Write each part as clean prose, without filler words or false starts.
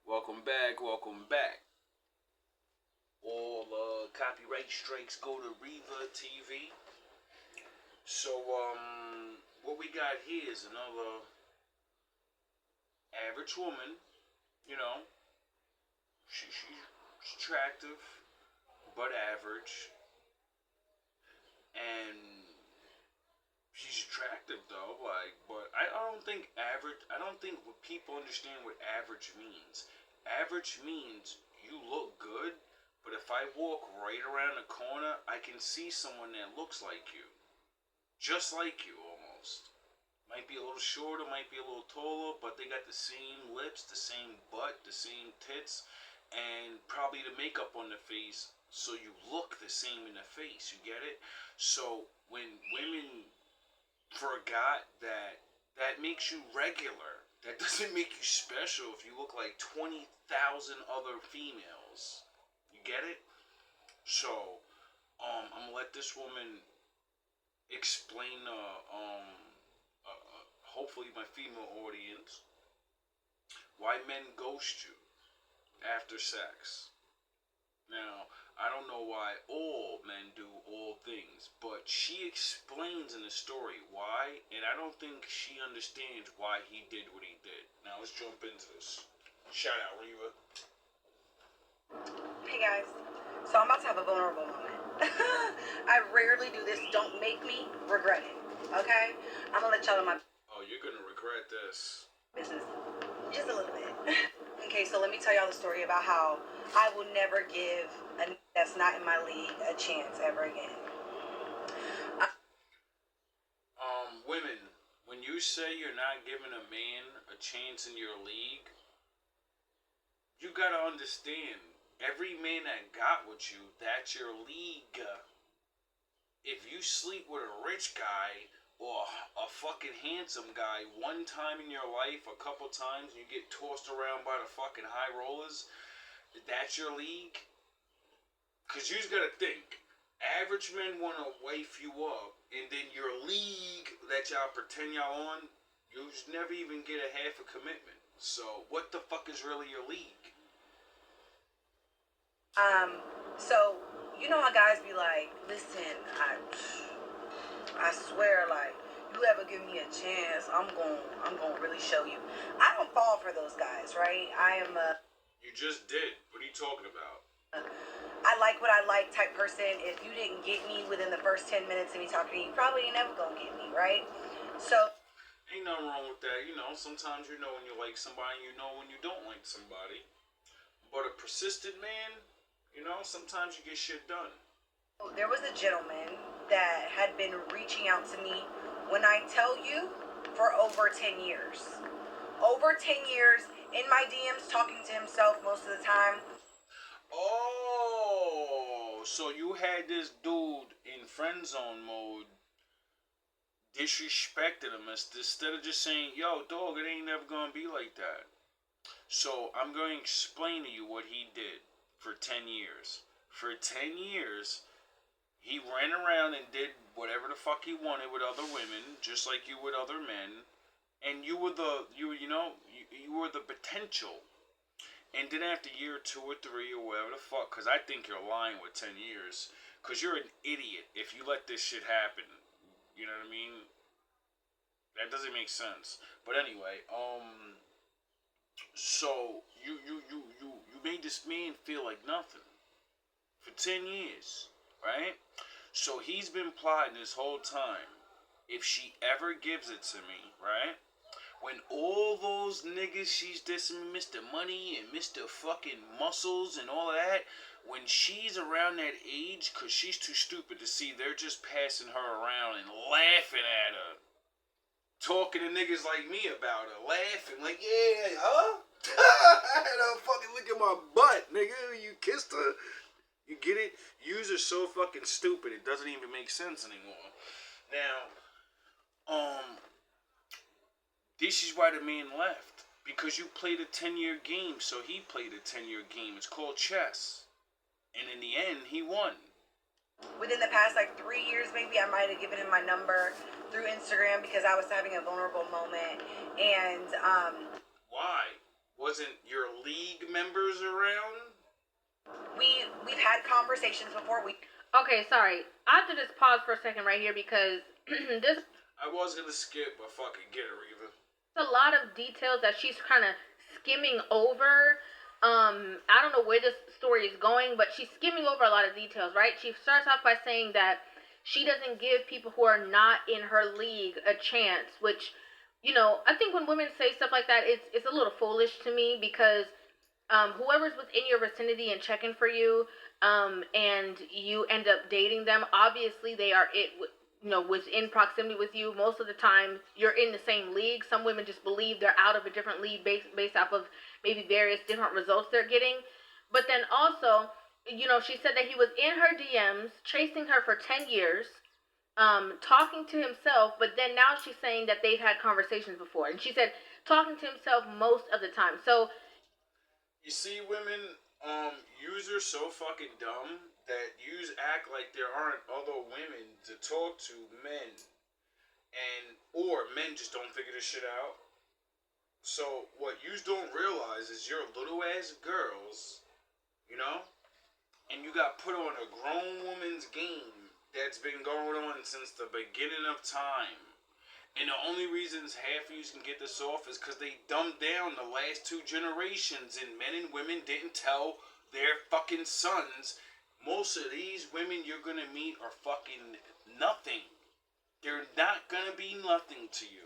Welcome back, welcome back. All copyright strikes go to Rivah TV. So, what we got here is another average woman, you know. She's attractive, but average. And she's attractive though, but I don't think what people understand what average means. Average means you look good, but if I walk right around the corner, I can see someone that looks like you. Just like you, almost. Might be a little shorter, might be a little taller, but they got the same lips, the same butt, the same tits, and probably the makeup on the face, so you look the same in the face, you get it? So, when women forgot that makes you regular. That doesn't make you special if you look like 20,000 other females. You get it? So, I'm gonna let this woman explain, hopefully my female audience, why men ghost you after sex. Now, I don't know why all men do all things, but she explains in the story why, and I don't think she understands why he did what he did. Now, let's jump into this. Shout out, Rivah. Hey guys, so I'm about to have a vulnerable moment. I rarely do this. Don't make me regret it, okay? I'm gonna let y'all know my Oh, you're gonna regret this. business just a little bit. Okay, so let me tell y'all the story about how I will never give a that's not in my league a chance ever again. Women, when you say you're not giving a man a chance in your league, you gotta understand, every man that got with you, that's your league. If you sleep with a rich guy or a fucking handsome guy one time in your life, a couple times, and you get tossed around by the fucking high rollers, that's your league? Because you just gotta think, average men want to wife you up, and then your league that y'all pretend y'all on, you just never even get a half a commitment. So, what the fuck is really your league? So you know how guys be like, listen, I swear, like, you ever give me a chance, I'm gonna really show you. I don't fall for those guys, right? I am a You just did. What are you talking about? I like what I like type person. If you didn't get me within the first 10 minutes of me talking to you, you probably ain't never gonna get me, right? So Ain't nothing wrong with that. You know, sometimes you know when you like somebody, you know when you don't like somebody. But a persistent man, you know, sometimes you get shit done. there was a gentleman that had been reaching out to me, when I tell you, for over 10 years. Over 10 years in my DMs, talking to himself most of the time. Oh, so you had this dude in friend zone mode disrespected him instead of just saying, yo, dog, it ain't never gonna be like that. So I'm going to explain to you what he did for 10 years. For 10 years, he ran around and did whatever the fuck he wanted with other women, just like you with other men. And you were you were the potential. And then after year 2 or 3 or whatever the fuck, because I think you're lying with 10 years, because you're an idiot if you let this shit happen. You know what I mean? That doesn't make sense. But anyway, so you made this man feel like nothing for 10 years, right? So he's been plotting this whole time. If she ever gives it to me, right? When all those niggas she's dissing, Mr. Money and Mr. fucking Muscles and all of that, when she's around that age, because she's too stupid to see, they're just passing her around and laughing at her. Talking to niggas like me about her. Laughing like, yeah, huh? I had her fucking look at my butt, nigga. You kissed her? You get it? Yous are so fucking stupid, it doesn't even make sense anymore. Now, this is why the man left. Because you played a 10-year game, so he played a 10-year game. It's called chess. And in the end, he won. Within the past, 3 years, maybe, I might have given him my number through Instagram because I was having a vulnerable moment. And, Why? Wasn't your league conversations before we... Okay, sorry. I have to just pause for a second right here because this... I was gonna skip, but fuck it, get it, Rivah. There's a lot of details that she's kind of skimming over. I don't know where this story is going, but she's skimming over a lot of details, right? She starts off by saying that she doesn't give people who are not in her league a chance, which, you know, I think when women say stuff like that, it's a little foolish to me because whoever's within your vicinity and checking for you, and you end up dating them, obviously they are within proximity with you. Most of the time you're in the same league. Some women just believe they're out of a different league based off of maybe various different results they're getting. But then also, you know, she said that he was in her DMs chasing her for 10 years, talking to himself, but then now she's saying that they've had conversations before, and she said talking to himself most of the time. So you see, women, yous are so fucking dumb that yous act like there aren't other women to talk to men. Or men just don't figure this shit out. So, what yous don't realize is you're little ass girls, you know? And you got put on a grown woman's game that's been going on since the beginning of time. And the only reasons half of you can get this off is because they dumbed down the last 2 generations and men and women didn't tell their fucking sons. Most of these women you're going to meet are fucking nothing. They're not going to be nothing to you.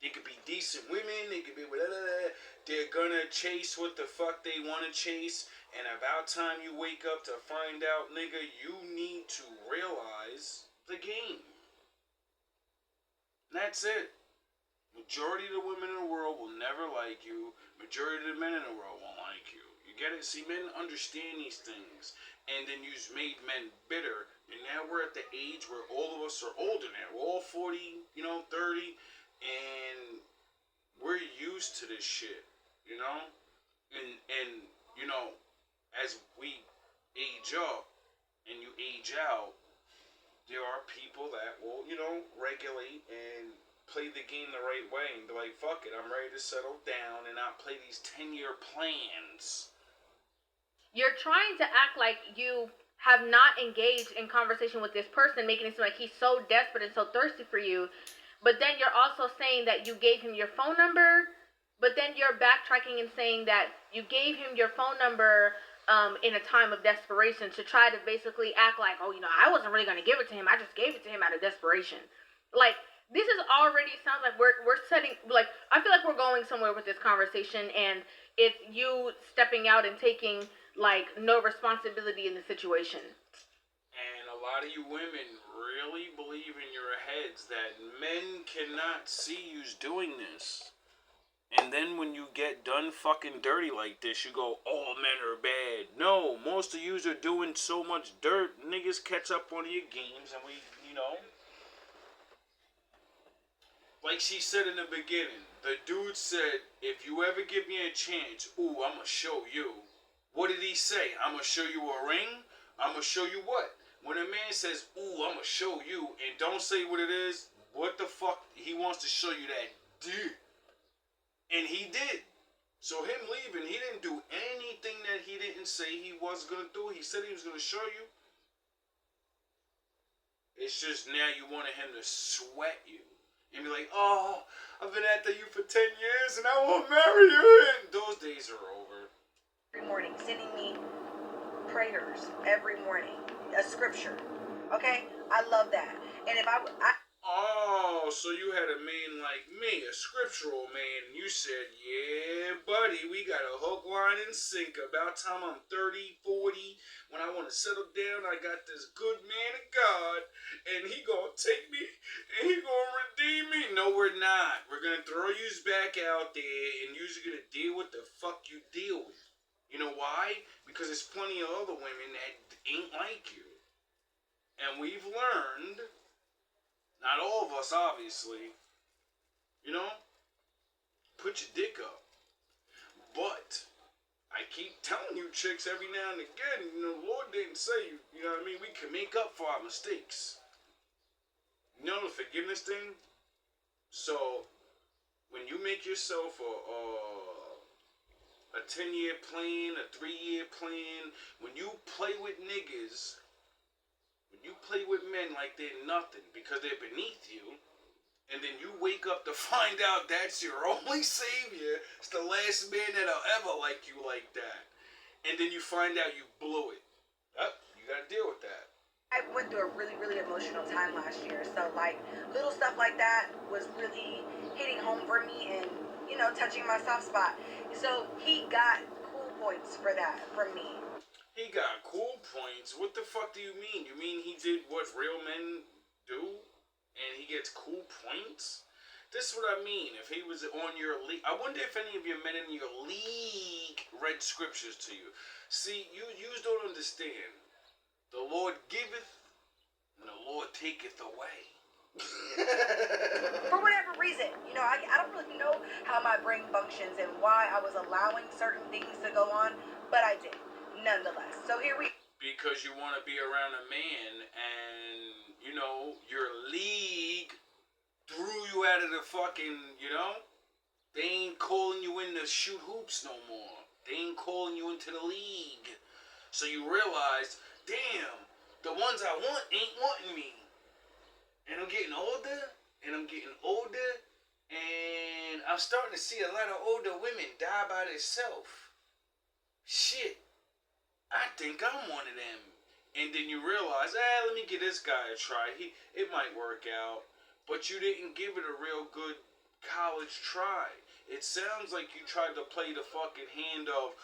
They could be decent women, they could be whatever. They're going to chase what the fuck they want to chase. And about time you wake up to find out, nigga, you need to realize the game. That's it. Majority of the women in the world will never like you. Majority of the men in the world won't like you. You get it? See, men understand these things. And then you've made men bitter. And now we're at the age where all of us are older now. We're all 40, 30. And we're used to this shit, you know? And you know, as we age up and you age out, there are people that will, regulate and play the game the right way and be like, fuck it, I'm ready to settle down and not play these 10-year plans. You're trying to act like you have not engaged in conversation with this person, making it seem like he's so desperate and so thirsty for you. But then you're also saying that you gave him your phone number, but then you're backtracking and saying that you gave him your phone number in a time of desperation to try to basically act like, oh, I wasn't really going to give it to him. I just gave it to him out of desperation. Like, this is already sounds like we're setting, like, I feel like we're going somewhere with this conversation, and it's you stepping out and taking, like, no responsibility in the situation. And a lot of you women really believe in your heads that men cannot see you's doing this. And then when you get done fucking dirty like this, you go, all men are bad. No, most of yous are doing so much dirt. Niggas catch up on your games and we, Like she said in the beginning, the dude said, if you ever give me a chance, I'ma show you. What did he say? I'ma show you a ring? I'ma show you what? When a man says, I'ma show you, and don't say what it is, what the fuck? He wants to show you that dick. And he did. So him leaving, he didn't do anything that he didn't say he was going to do. He said he was going to show you. It's just now you wanted him to sweat you. And be like, oh, I've been after you for 10 years and I won't marry you. And those days are over. Every morning, sending me prayers every morning. A scripture. Okay? I love that. And if I Oh, so you had a man like me, a scriptural man, and you said, yeah, buddy, we got a hook, line, and sinker. About time I'm 30, 40, when I want to settle down, I got this good man of God, and he gonna take me, and he gonna redeem me. No, we're not. We're gonna throw yous back out there, and yous are gonna deal with the fuck you deal with. You know why? Because there's plenty of other women that ain't like you. And we've learned... Not all of us, obviously. Put your dick up. But, I keep telling you chicks every now and again, the Lord didn't say, you know what I mean? We can make up for our mistakes. You know the forgiveness thing? So, when you make yourself a 10-year plan, a 3-year plan. When you play with niggas, when you play with men like they're nothing because they're beneath you, and then you wake up to find out that's your only savior, it's the last man that'll ever like you like that. And then you find out you blew it. Yep, you gotta deal with that. I went through a really, really emotional time last year. So, like, little stuff like that was really hitting home for me and, you know, touching my soft spot. So, he got cool points for that from me. He got cool points? What the fuck do you mean? You mean he did what real men do? And he gets cool points? This is what I mean. If he was on your league, I wonder if any of your men in your league read scriptures to you. See, you don't understand. The Lord giveth, and the Lord taketh away. For whatever reason, you know, I don't really know how my brain functions and why I was allowing certain things to go on, but I did, nonetheless. So here we. Because you want to be around a man, and you know your league threw you out of the fucking, you know, they ain't calling you in to shoot hoops no more. They ain't calling you into the league. So you realize, damn, the ones I want ain't wanting me. And I'm getting older, and I'm starting to see a lot of older women die by themselves. Shit, I think I'm one of them. And then you realize, let me give this guy a try. It might work out. But you didn't give it a real good college try. It sounds like you tried to play the fucking hand of,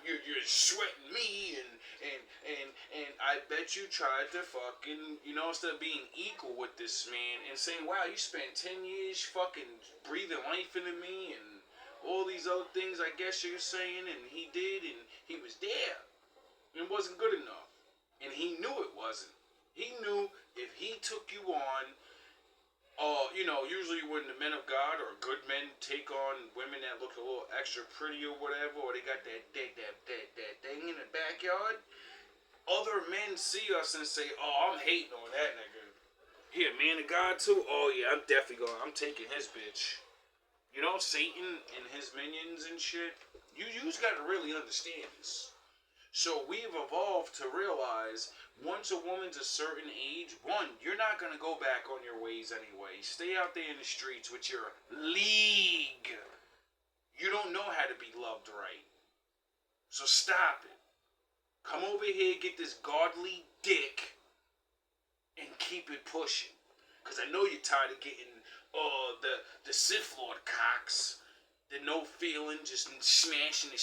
you're sweating me, and I bet you tried to fucking, you know, instead of being equal with this man and saying, wow, you spent 10 years fucking breathing life into me and all these other things I guess you're saying, and he did, and he was there. It wasn't good enough. And he knew it wasn't. He knew if he took you on, you know, usually when the men of God or good men take on women that look a little extra pretty or whatever, or they got that thing in the backyard, other men see us and say, oh, I'm hating on that nigga. He a man of God too? Oh yeah, I'm definitely I'm taking his bitch. You know, Satan and his minions and shit. You just gotta really understand this. So we've evolved to realize once a woman's a certain age, one, you're not going to go back on your ways anyway. Stay out there in the streets with your league. You don't know how to be loved right. So stop it. Come over here, get this godly dick, and keep it pushing. Because I know you're tired of getting the Sith Lord cocks. The no feeling, just smashing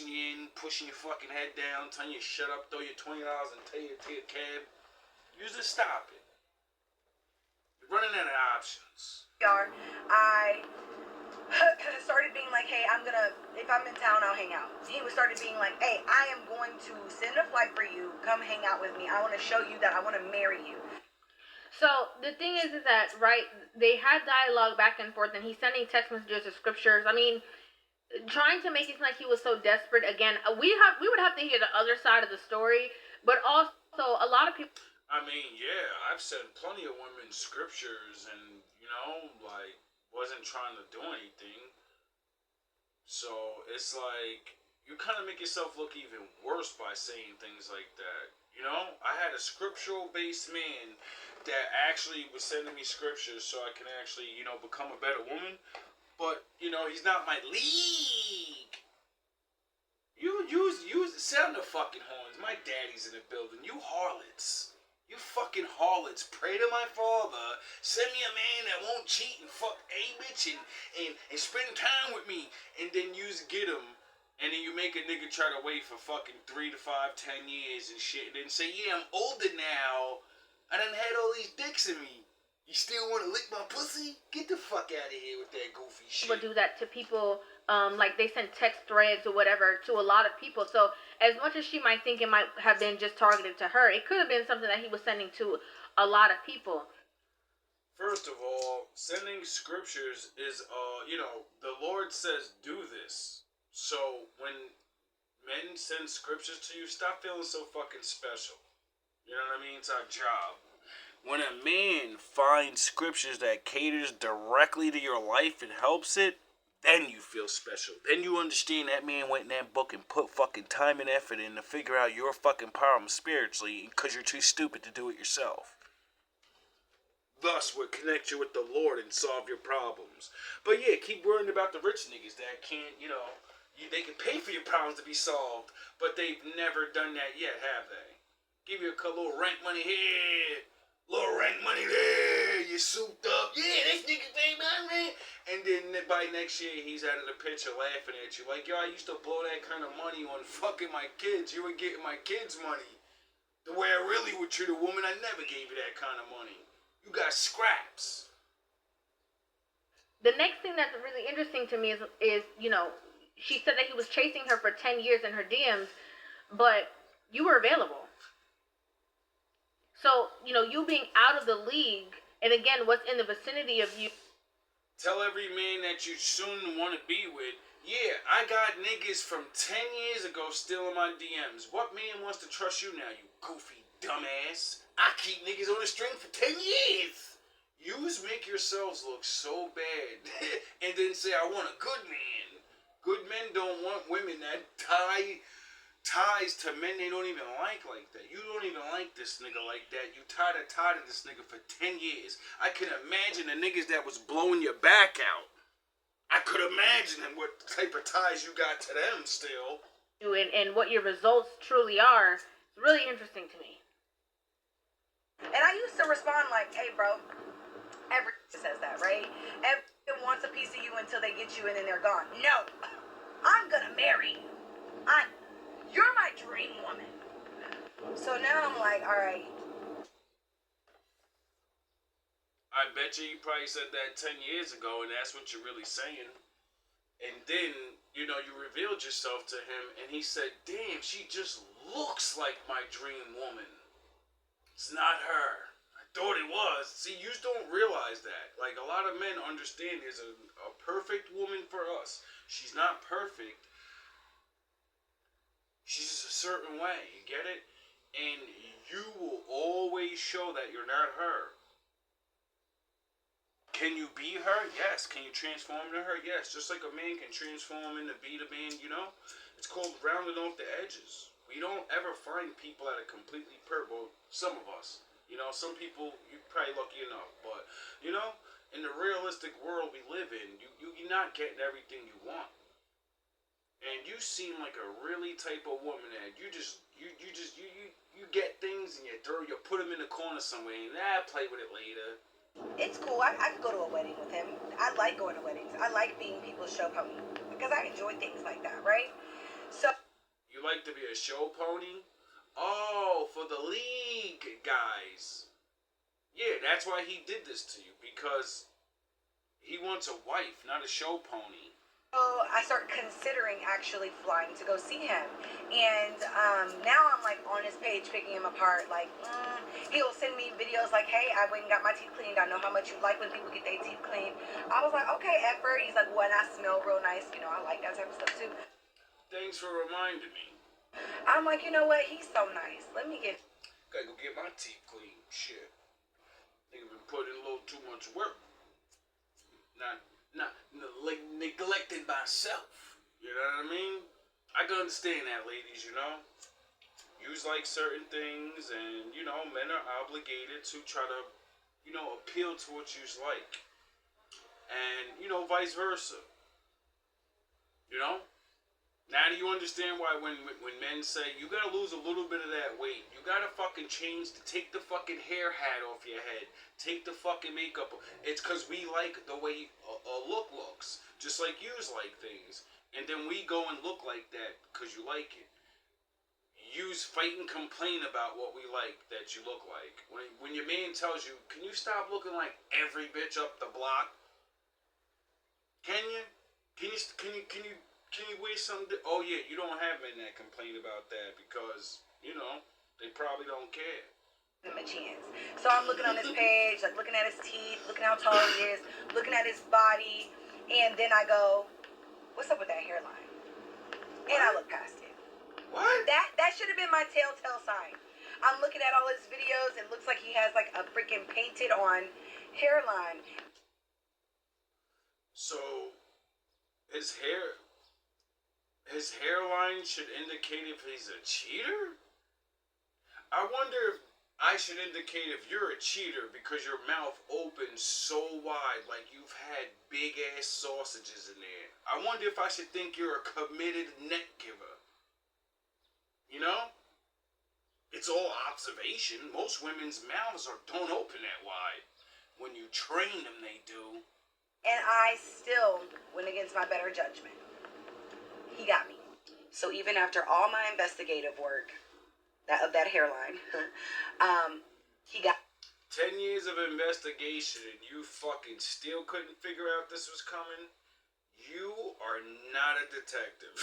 you in, pushing your fucking head down, telling you to shut up, throw your $20 and take your cab. You just stop it. You're running out of options. I started being like, hey, if I'm in town, I'll hang out. He started being like, hey, I am going to send a flight for you. Come hang out with me. I want to show you that I want to marry you. So the thing is that, right, they had dialogue back and forth, and he's sending text messages of scriptures. I mean, trying to make it seem like he was so desperate. Again, we would have to hear the other side of the story, but also a lot of people. I mean, yeah, I've sent plenty of women scriptures, and you know, like, wasn't trying to do anything. So it's like you kind of make yourself look even worse by saying things like that. You know, I had a scriptural-based man that actually was sending me scriptures so I can actually, you know, become a better woman. But, you know, he's not my league. You sound the fucking horns. My daddy's in the building. You harlots. You fucking harlots. Pray to my father. Send me a man that won't cheat and fuck a bitch and spend time with me. And then you get him. And then you make a nigga try to wait for fucking 3 to 5, 10 years and shit. And then say, yeah, I'm older now. I done had all these dicks in me. You still want to lick my pussy? Get the fuck out of here with that goofy shit. People do that to people, like they send text threads or whatever to a lot of people. So as much as she might think it might have been just targeted to her, it could have been something that he was sending to a lot of people. First of all, sending scriptures is, you know, the Lord says do this. So, when men send scriptures to you, stop feeling so fucking special. You know what I mean? It's our job. When a man finds scriptures that caters directly to your life and helps it, then you feel special. Then you understand that man went in that book and put fucking time and effort in to figure out your fucking problem spiritually because you're too stupid to do it yourself. Thus, would connect you with the Lord and solve your problems. But yeah, keep worrying about the rich niggas that can't, they can pay for your problems to be solved, but they've never done that yet, have they? Give you a little rent money here, little rent money there, you souped up, yeah, this nigga pay my rent. And then by next year, he's out of the picture laughing at you like, yo, I used to blow that kind of money on fucking my kids. You were getting my kids' money. The way I really would treat a woman, I never gave you that kind of money. You got scraps. The next thing that's really interesting to me is she said that he was chasing her for 10 years in her DMs, but you were available. So, you being out of the league, and again, what's in the vicinity of you. Tell every man that you soon want to be with, yeah, I got niggas from 10 years ago still in my DMs. What man wants to trust you now, you goofy dumbass? I keep niggas on the string for 10 years. Yous make yourselves look so bad and then say, I want a good man. Good men don't want women that ties to men they don't even like that. You don't even like this nigga like that. You tied to this nigga for 10 years. I can imagine the niggas that was blowing your back out. I could imagine what type of ties you got to them still. And what your results truly are. It's really interesting to me. And I used to respond like, hey, bro, everyone says that, right? Everyone wants a piece of you until they get you and then they're gone. No, I'm going to marry you. You're my dream woman. So now I'm like, all right. I bet you probably said that 10 years ago and that's what you're really saying. And then, you revealed yourself to him and he said, damn, she just looks like my dream woman. It's not her. I thought it was. See, you don't realize that. Like, a lot of men understand there's a perfect woman for us. She's not perfect. She's just a certain way. You get it? And you will always show that you're not her. Can you be her? Yes. Can you transform into her? Yes. Just like a man can transform into be the man, It's called rounding off the edges. We don't ever find people that are completely well, some of us. Some people, you're probably lucky enough. But, in the realistic world we live in, you're not getting everything you want. And you seem like a really type of woman that you get things and you put them in the corner somewhere and play with it later. It's cool. I could go to a wedding with him. I like going to weddings. I like being people's show pony because I enjoy things like that, right? So you like to be a show pony? Oh, for the league guys. Yeah, that's why he did this to you, because he wants a wife, not a show pony. I start considering actually flying to go see him. And now I'm like on his page picking him apart. Like, he'll send me videos like, hey, I went and got my teeth cleaned. I know how much you like when people get their teeth cleaned. I was like, okay, effort. He's like, well, and I smell real nice. I like that type of stuff too. Thanks for reminding me. I'm like, you know what? He's so nice. Let me get... Gotta go get my teeth clean. Shit. Nigga been putting in a little too much work. Not neglecting myself. You know what I mean? I can understand that, ladies, Yous like certain things, and, men are obligated to try to, appeal to what yous like. And, vice versa. Now do you understand why when men say, you gotta lose a little bit of that weight, you gotta fucking change, take the fucking hair hat off your head, take the fucking makeup, it's cause we like the way a look looks, just like yous like things, and then we go and look like that cause you like it. Yous fight and complain about what we like that you look like. When your man tells you, can you stop looking like every bitch up the block? Can you? Can you wear something? Oh yeah, you don't have men that complain about that because, they probably don't care. Him a chance. So I'm looking on his page, like looking at his teeth, looking how tall he is, looking at his body, and then I go, what's up with that hairline? And I look past it. What? That should have been my telltale sign. I'm looking at all his videos, it looks like he has like a freaking painted on hairline. So His hairline should indicate if he's a cheater? I wonder if I should indicate if you're a cheater because your mouth opens so wide like you've had big ass sausages in there. I wonder if I should think you're a committed neck giver. You know? It's all observation. Most women's mouths don't open that wide. When you train them, they do. And I still went against my better judgment. He got me. So even after all my investigative work, that hairline, he got 10 years of investigation and you fucking still couldn't figure out this was coming? You are not a detective.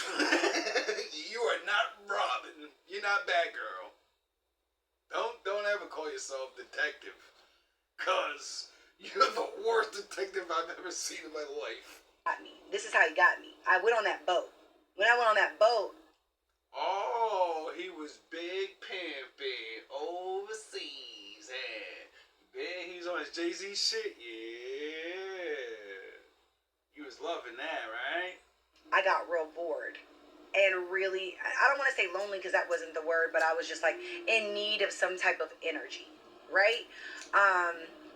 You are not Robin. You're not Batgirl. Don't ever call yourself detective. Cause you're the worst detective I've ever seen in my life. Got me. This is how he got me. I went on that boat. When I went on that boat. Oh, he was big pimping overseas. Big, he's on his Jay-Z shit. Yeah. You was loving that, right? I got real bored. And really, I don't want to say lonely because that wasn't the word, but I was just like in need of some type of energy, right?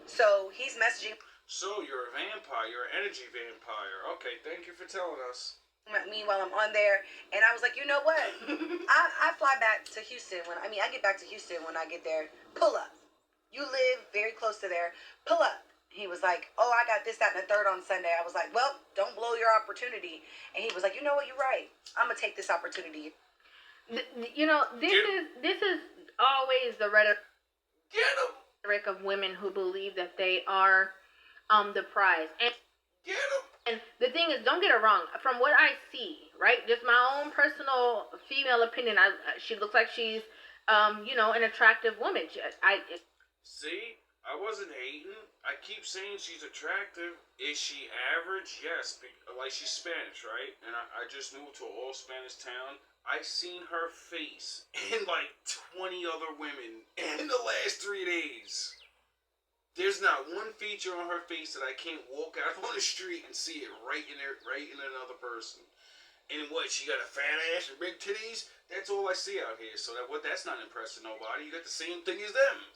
So he's messaging So you're a vampire, you're an energy vampire. Okay, thank you for telling us. me while I'm on there, and I was like, you know what? I fly back to Houston I get back to Houston when I get there. Pull up. You live very close to there. Pull up. He was like, oh, I got this, that, and the third on Sunday. I was like, well, don't blow your opportunity. And he was like, you know what? You're right. I'm gonna take this opportunity. You know, this is always the rhetoric of women who believe that they are the prize. And the thing is, don't get it wrong. From what I see, right, just my own personal female opinion, she looks like she's, an attractive woman. See, I wasn't hating. I keep saying she's attractive. Is she average? Yes. Like, she's Spanish, right? And I just moved to an all-Spanish town. I seen her face in like 20 other women in the last 3 days. There's not one feature on her face that I can't walk out on the street and see it right in another person. And what, she got a fat ass and big titties? That's all I see out here. So that's not impressing nobody. You got the same thing as them.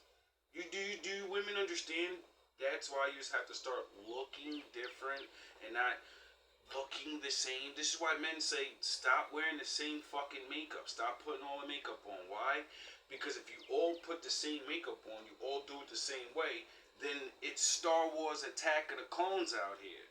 Do women understand? That's why you just have to start looking different and not looking the same. This is why men say stop wearing the same fucking makeup. Stop putting all the makeup on. Why? Because if you all put the same makeup on, you all do it the same way, then it's Star Wars Attack of the Clones out here.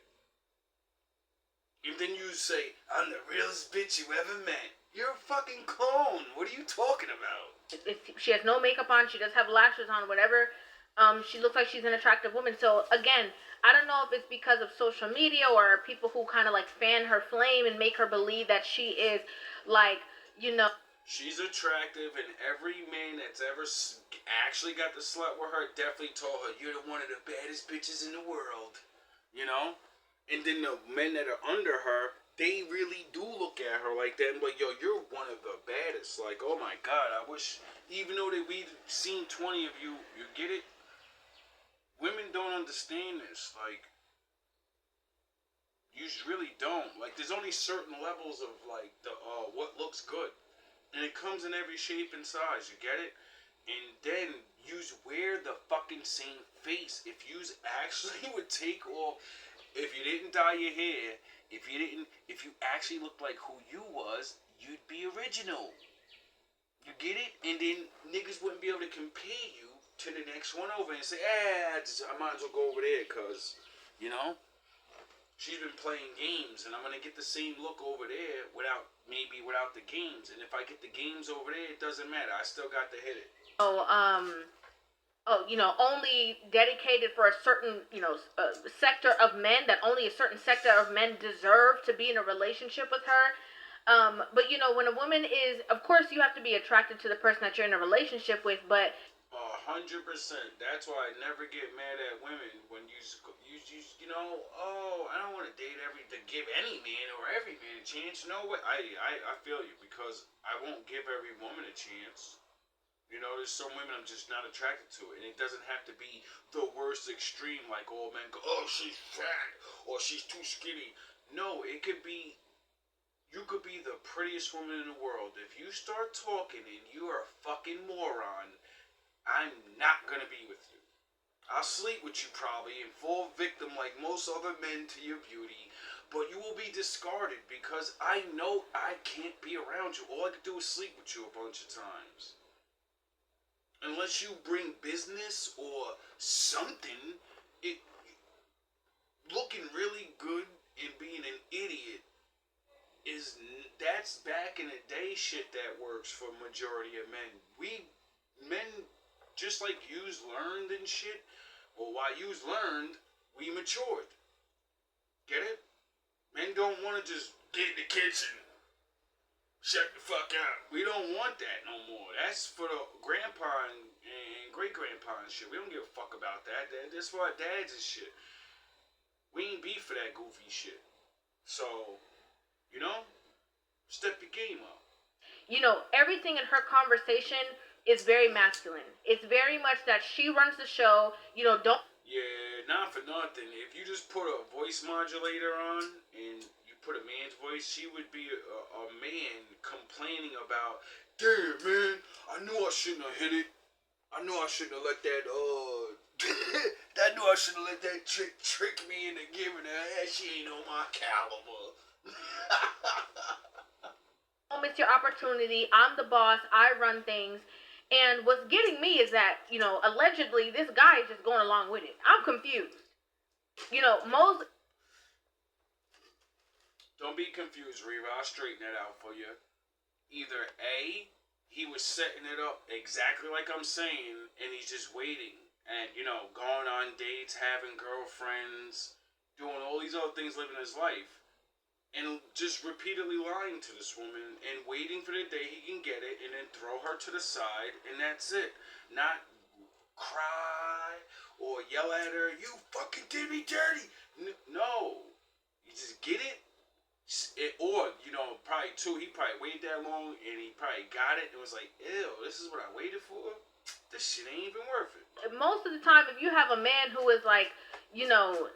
And then you say, I'm the realest bitch you ever met. You're a fucking clone. What are you talking about? If she has no makeup on, she does have lashes on, whatever. She looks like she's an attractive woman. So again, I don't know if it's because of social media or people who kind of like fan her flame and make her believe that she is like, She's attractive, and every man that's ever actually got the slut with her definitely told her, you're one of the baddest bitches in the world. And then the men that are under her, they really do look at her like that and be like, yo, you're one of the baddest. Like, oh my God, I wish, even though that we've seen 20 of you, you get it? Women don't understand this. Like, you really don't. Like, there's only certain levels of, like, what looks good. And it comes in every shape and size, you get it? And then you wear the fucking same face. If you actually would take off, if you didn't dye your hair, if you actually looked like who you was, you'd be original. You get it? And then niggas wouldn't be able to compare you to the next one over and say, I might as well go over there, cause, she's been playing games, and I'm gonna get the same look over there without the games. And if I get the games over there, it doesn't matter. I still got to hit it. Only dedicated for a certain, sector of men, that only a certain sector of men deserve to be in a relationship with her. But when a woman is, of course, you have to be attracted to the person that you're in a relationship with, but 100%. That's why I never get mad at women when I don't want to give any man or every man a chance. No way. I feel you, because I won't give every woman a chance. There's some women I'm just not attracted to, and it doesn't have to be the worst extreme, like all men go, oh, she's fat, or she's too skinny. No, it could be. You could be the prettiest woman in the world. If you start talking and you are a fucking moron, I'm not gonna be with you. I'll sleep with you probably and fall victim like most other men to your beauty, but you will be discarded because I know I can't be around you. All I could do is sleep with you a bunch of times. Unless you bring business or something, it looking really good and being an idiot that's back in the day shit that works for majority of men. We men just like yous learned and shit. Well, while yous learned, we matured. Get it? Men don't want to just get in the kitchen, shut the fuck up. We don't want that no more. That's for the grandpa and great grandpa and shit. We don't give a fuck about that. That's for our dads and shit. We ain't beef for that goofy shit. So, you know, step your game up. You know, everything in her conversation is very masculine. It's very much that she runs the show. You know, don't. Yeah, not for nothing. If you just put a voice modulator on and you put a man's voice, she would be a man complaining about, damn, man, I knew I shouldn't have hit it. I knew I shouldn't have let that, I knew I shouldn't have let that trick me into giving her. She ain't on my caliber. Don't miss your opportunity. I'm the boss. I run things. And what's getting me is that, you know, allegedly this guy is just going along with it. I'm confused. You know, most. Don't be confused, Rivah. I'll straighten that out for you. Either A, he was setting it up exactly like I'm saying, and he's just waiting. And, you know, going on dates, having girlfriends, doing all these other things, living his life. And just repeatedly lying to this woman and waiting for the day he can get it and then throw her to the side and that's it. Not cry or yell at her, you fucking did me dirty. No. You just get it. Or, you know, probably too, he probably waited that long and he probably got it and was like, ew, this is what I waited for? This shit ain't even worth it. Most of the time, if you have a man who is like, you know,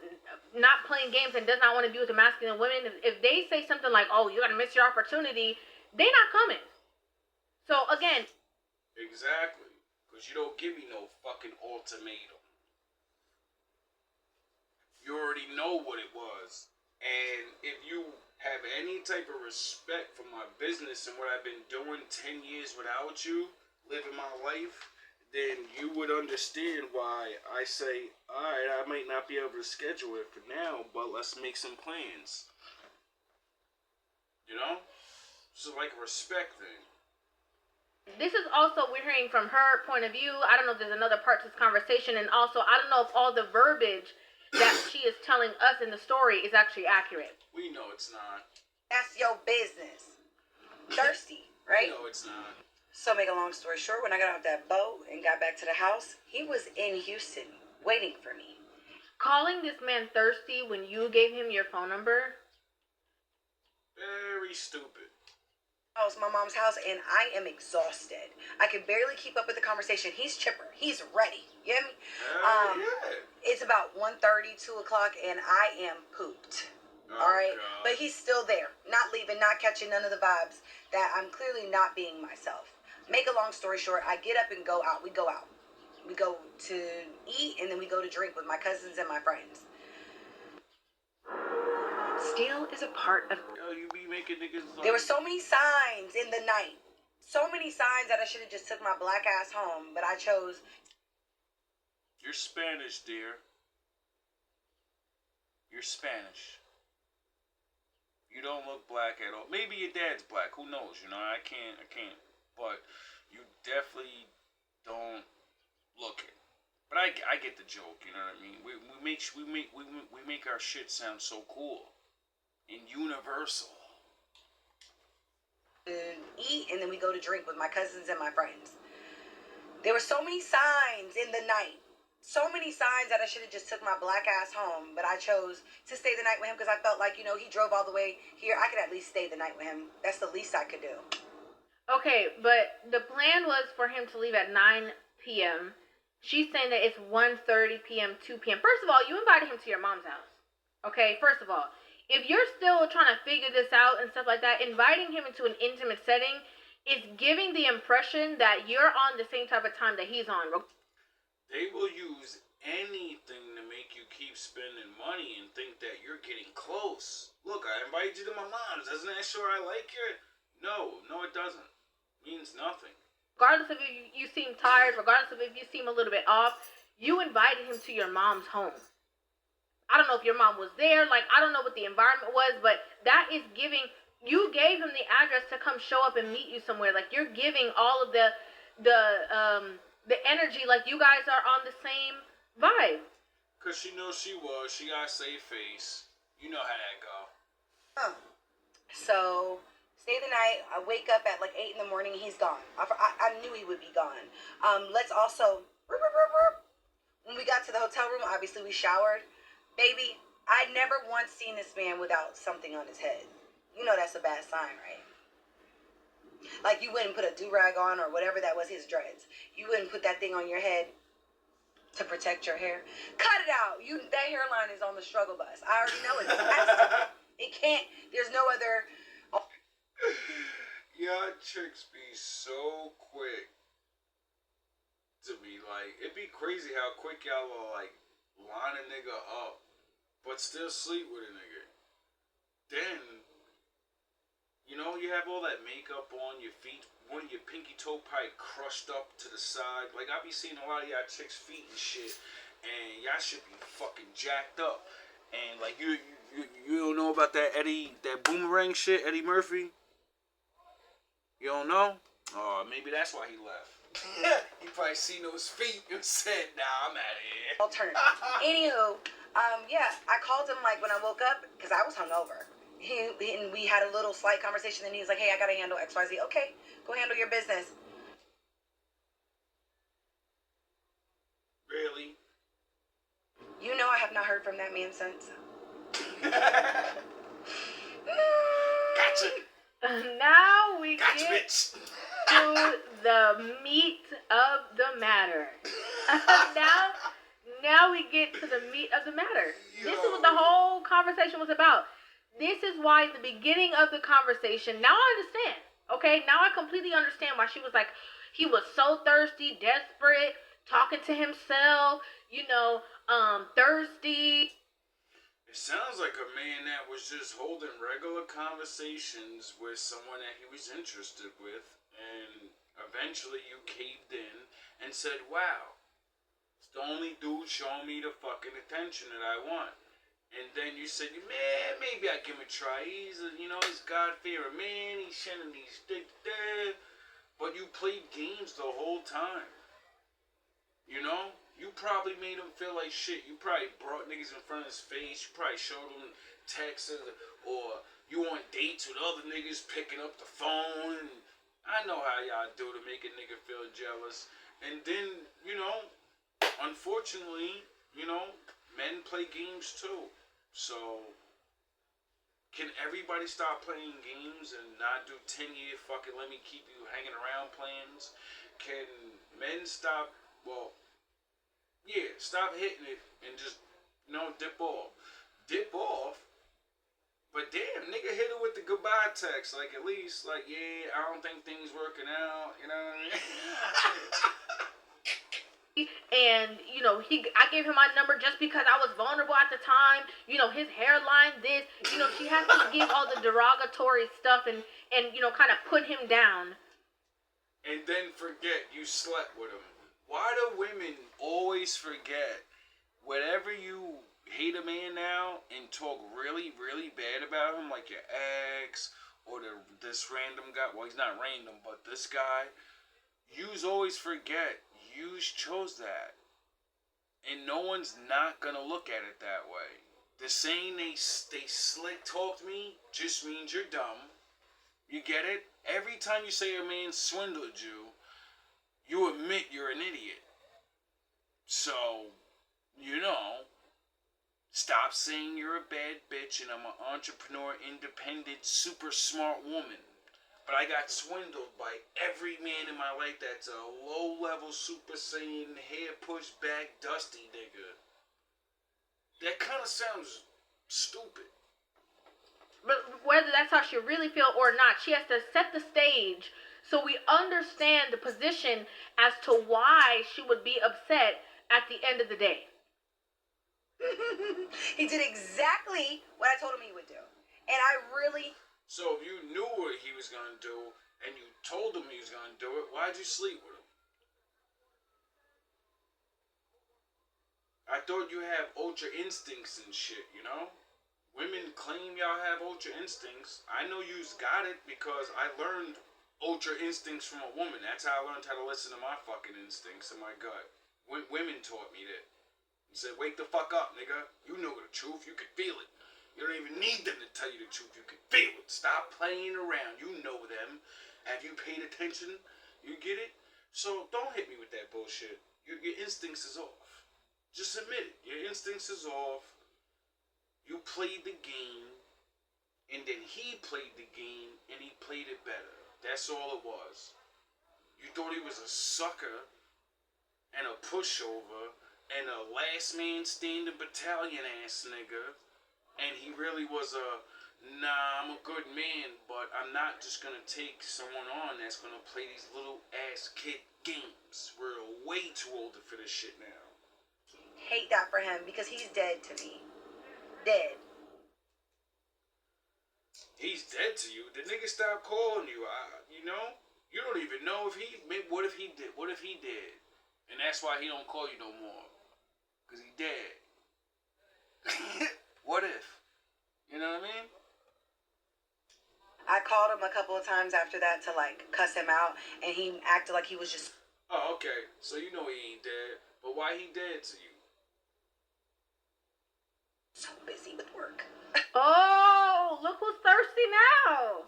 not playing games and does not want to be with the masculine women, if they say something like, oh, you're going to miss your opportunity, they not coming. So, again. Exactly. Because you don't give me no fucking ultimatum. You already know what it was. And if you have any type of respect for my business and what I've been doing 10 years without you, living my life, then you would understand why I say, alright, I might not be able to schedule it for now, but let's make some plans. You know? It's like a respect thing. This is also, we're hearing from her point of view. I don't know if there's another part to this conversation. And also, I don't know if all the verbiage that she is telling us in the story is actually accurate. We know it's not. That's your business. Thirsty, right? We know it's not. So, make a long story short, when I got off that boat and got back to the house, he was in Houston waiting for me. Calling this man thirsty when you gave him your phone number? Very stupid. I was my mom's house and I am exhausted. I can barely keep up with the conversation. He's chipper. He's ready. You hear me? Yeah. It's about 1:30, 2 o'clock, and I am pooped. Oh, all right? God. But he's still there. Not leaving, not catching none of the vibes that I'm clearly not being myself. Make a long story short, I get up and go out. We go out. We go to eat, and then we go to drink with my cousins and my friends. Still is a part of... Yo, you be making niggas... There were so many signs in the night. So many signs that I should have just took my black ass home, but I chose... You're Spanish, dear. You're Spanish. You don't look black at all. Maybe your dad's black. Who knows? You know, I can't. But you definitely don't look it. But I get the joke. You know what I mean? We make our shit sound so cool and universal. Eat, and then we go to drink with my cousins and my friends. There were so many signs in the night. So many signs that I should have just took my black ass home, but I chose to stay the night with him because I felt like, you know, he drove all the way here. I could at least stay the night with him. That's the least I could do. Okay, but the plan was for him to leave at 9 p.m. She's saying that it's 1:30 p.m., 2 p.m. First of all, you invited him to your mom's house. Okay, first of all, if you're still trying to figure this out and stuff like that, inviting him into an intimate setting is giving the impression that you're on the same type of time that he's on. They will use anything to make you keep spending money and think that you're getting close. Look, I invited you to my mom's. Doesn't that show I like you? No, it doesn't. It means nothing. Regardless of if you seem tired, regardless of if you seem a little bit off, you invited him to your mom's home. I don't know if your mom was there. Like, I don't know what the environment was, but that is giving... You gave him the address to come show up and meet you somewhere. Like, you're giving all of the energy like you guys are on the same vibe. Because she knows she was. She got a safe face. You know how that go. So, stay the night. I wake up at like 8 in the morning. He's gone. I knew he would be gone. Let's also... When we got to the hotel room, obviously we showered. Baby, I'd never once seen this man without something on his head. You know that's a bad sign, right? Like, you wouldn't put a do-rag on or whatever that was, his dreads. You wouldn't put that thing on your head to protect your hair. Cut it out. That hairline is on the struggle bus. I already know it. It can't. There's no other... Y'all chicks be so quick to be like... It'd be crazy how quick y'all will, like, line a nigga up, but still sleep with a nigga. Then... You know, you have all that makeup on your feet, one of your pinky toe probably crushed up to the side. Like, I be seeing a lot of y'all chicks' feet and shit, and y'all should be fucking jacked up. And, like, you don't know about that boomerang shit, Eddie Murphy? You don't know? Oh, maybe that's why he left. He probably seen those feet and said, nah, I'm out of here. Alternative. Anywho, yeah, I called him, like, when I woke up, because I was hungover. And we had a little slight conversation, and he was like, hey, I gotta handle XYZ. Okay, go handle your business. Really? You know I have not heard from that man since. Gotcha. Now we Gotcha, get bitch. to the meat of the matter. Now we get to the meat of the matter. This is what the whole conversation was about. This is why in the beginning of the conversation, now I understand, okay? Now I completely understand why she was like, he was so thirsty, desperate, talking to himself, thirsty. It sounds like a man that was just holding regular conversations with someone that he was interested with, and eventually you caved in and said, wow, it's the only dude showing me the fucking attention that I want. And then you said, man, maybe I give him a try. He's God-fearing man. He's sending these things there. But you played games the whole time. You know? You probably made him feel like shit. You probably brought niggas in front of his face. You probably showed him texts. Or you on dates with other niggas picking up the phone. I know how y'all do to make a nigga feel jealous. And then, unfortunately, men play games too. So, can everybody stop playing games and not do 10-year fucking let me keep you hanging around plans? Can men stop, stop hitting it and just, dip off? Dip off? But damn, nigga hit it with the goodbye text. Like, at least, yeah, I don't think things working out, you know what I mean? And, I gave him my number just because I was vulnerable at the time. His hairline, this. She has to give all the derogatory stuff and kind of put him down. And then forget you slept with him. Why do women always forget? Whenever you hate a man now and talk really, really bad about him, like your ex or this random guy. Well, he's not random, but this guy. Yous always forget. You chose that. And no one's not gonna look at it that way. The saying they slick talked me just means you're dumb. You get it? Every time you say a man swindled you, you admit you're an idiot. So, stop saying you're a bad bitch and I'm an entrepreneur, independent, super smart woman. But I got swindled by every man in my life that's a low-level Super Saiyan, hair pushed back, dusty nigga. That kind of sounds stupid. whether that's how she really feels or not, she has to set the stage so we understand the position as to why she would be upset at the end of the day. He did exactly what I told him he would do. And I really... So if you knew what he was going to do and you told him he was going to do it, why'd you sleep with him? I thought you have ultra instincts and shit, you know? Women claim y'all have ultra instincts. I know you's got it because I learned ultra instincts from a woman. That's how I learned how to listen to my fucking instincts and my gut. Women taught me that. He said, wake the fuck up, nigga. You know the truth. You can feel it. You don't even need them to tell you the truth. You can feel it. Stop playing around. You know them. Have you paid attention? You get it? So don't hit me with that bullshit. Your instincts is off. Just admit it. Your instincts is off. You played the game. And then he played the game. And he played it better. That's all it was. You thought he was a sucker. And a pushover. And a last man standing battalion ass nigga. And he really was nah, I'm a good man, but I'm not just gonna take someone on that's gonna play these little ass kid games. We're way too old for this shit now. Hate that for him because he's dead to me. Dead. He's dead to you? The nigga stopped calling you. You know? You don't even know if he... What if he did? What if he did? And that's why he don't call you no more. Because he dead. What if? You know what I mean? I called him a couple of times after that to like cuss him out, and he acted like he was just... Oh, okay. So you know he ain't dead. But why he dead to you? so busy with work. Oh, look who's thirsty now.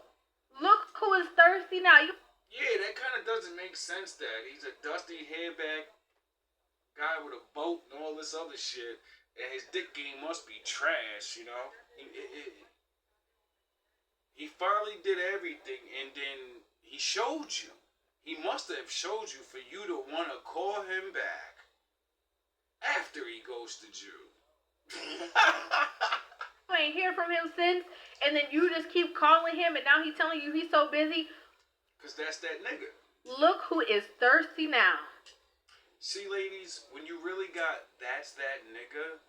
Look who is thirsty now. Yeah, that kind of doesn't make sense that he's a dusty hairback guy with a boat and all this other shit. And his dick game must be trash, you know? He finally did everything, and then he showed you. He must have showed you for you to want to call him back after he ghosted you. You ain't hear from him since, and then you just keep calling him, and now he's telling you he's so busy. Because that's that nigga. Look who is thirsty now. See, ladies, when you really got that's that nigga,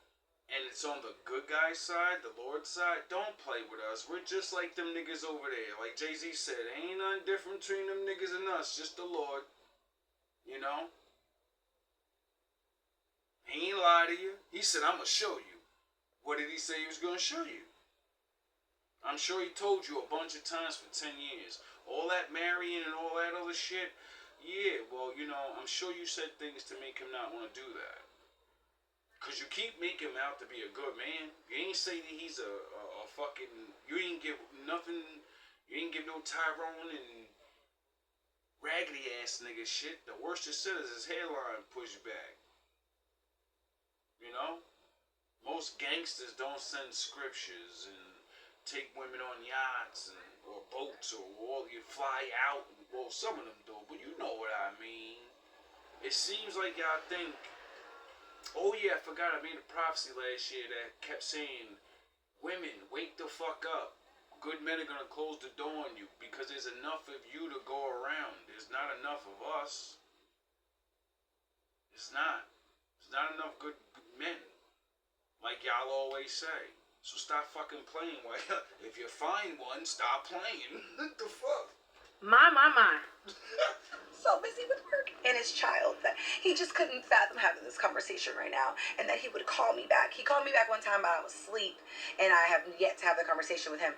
and it's on the good guy side, the Lord's side, don't play with us. We're just like them niggas over there. Like Jay-Z said, ain't nothing different between them niggas and us, just the Lord. You know? He ain't lie to you. He said, I'm going to show you. What did he say he was going to show you? I'm sure he told you a bunch of times for 10 years. All that marrying and all that other shit, yeah, well, you know, I'm sure you said things to make him not want to do that. Because you keep making him out to be a good man. You ain't say that he's a fucking... You ain't give nothing... You ain't give no Tyrone and raggedy ass nigga shit. The worst you said is his hairline pushed back. You know? Most gangsters don't send scriptures and take women on yachts and or boats or you fly out. Well, some of them do, but you know what I mean. It seems like y'all think... Oh yeah, I forgot I made a prophecy last year that kept saying, women, wake the fuck up. Good men are gonna close the door on you because there's enough of you to go around. There's not enough of us. It's not. There's not enough good men. Like y'all always say. So stop fucking playing. If you find one, stop playing. What the fuck? My. So busy with work and his child that he just couldn't fathom having this conversation right now, and that he would call me back. He called me back one time while I was asleep, and I have yet to have the conversation with him.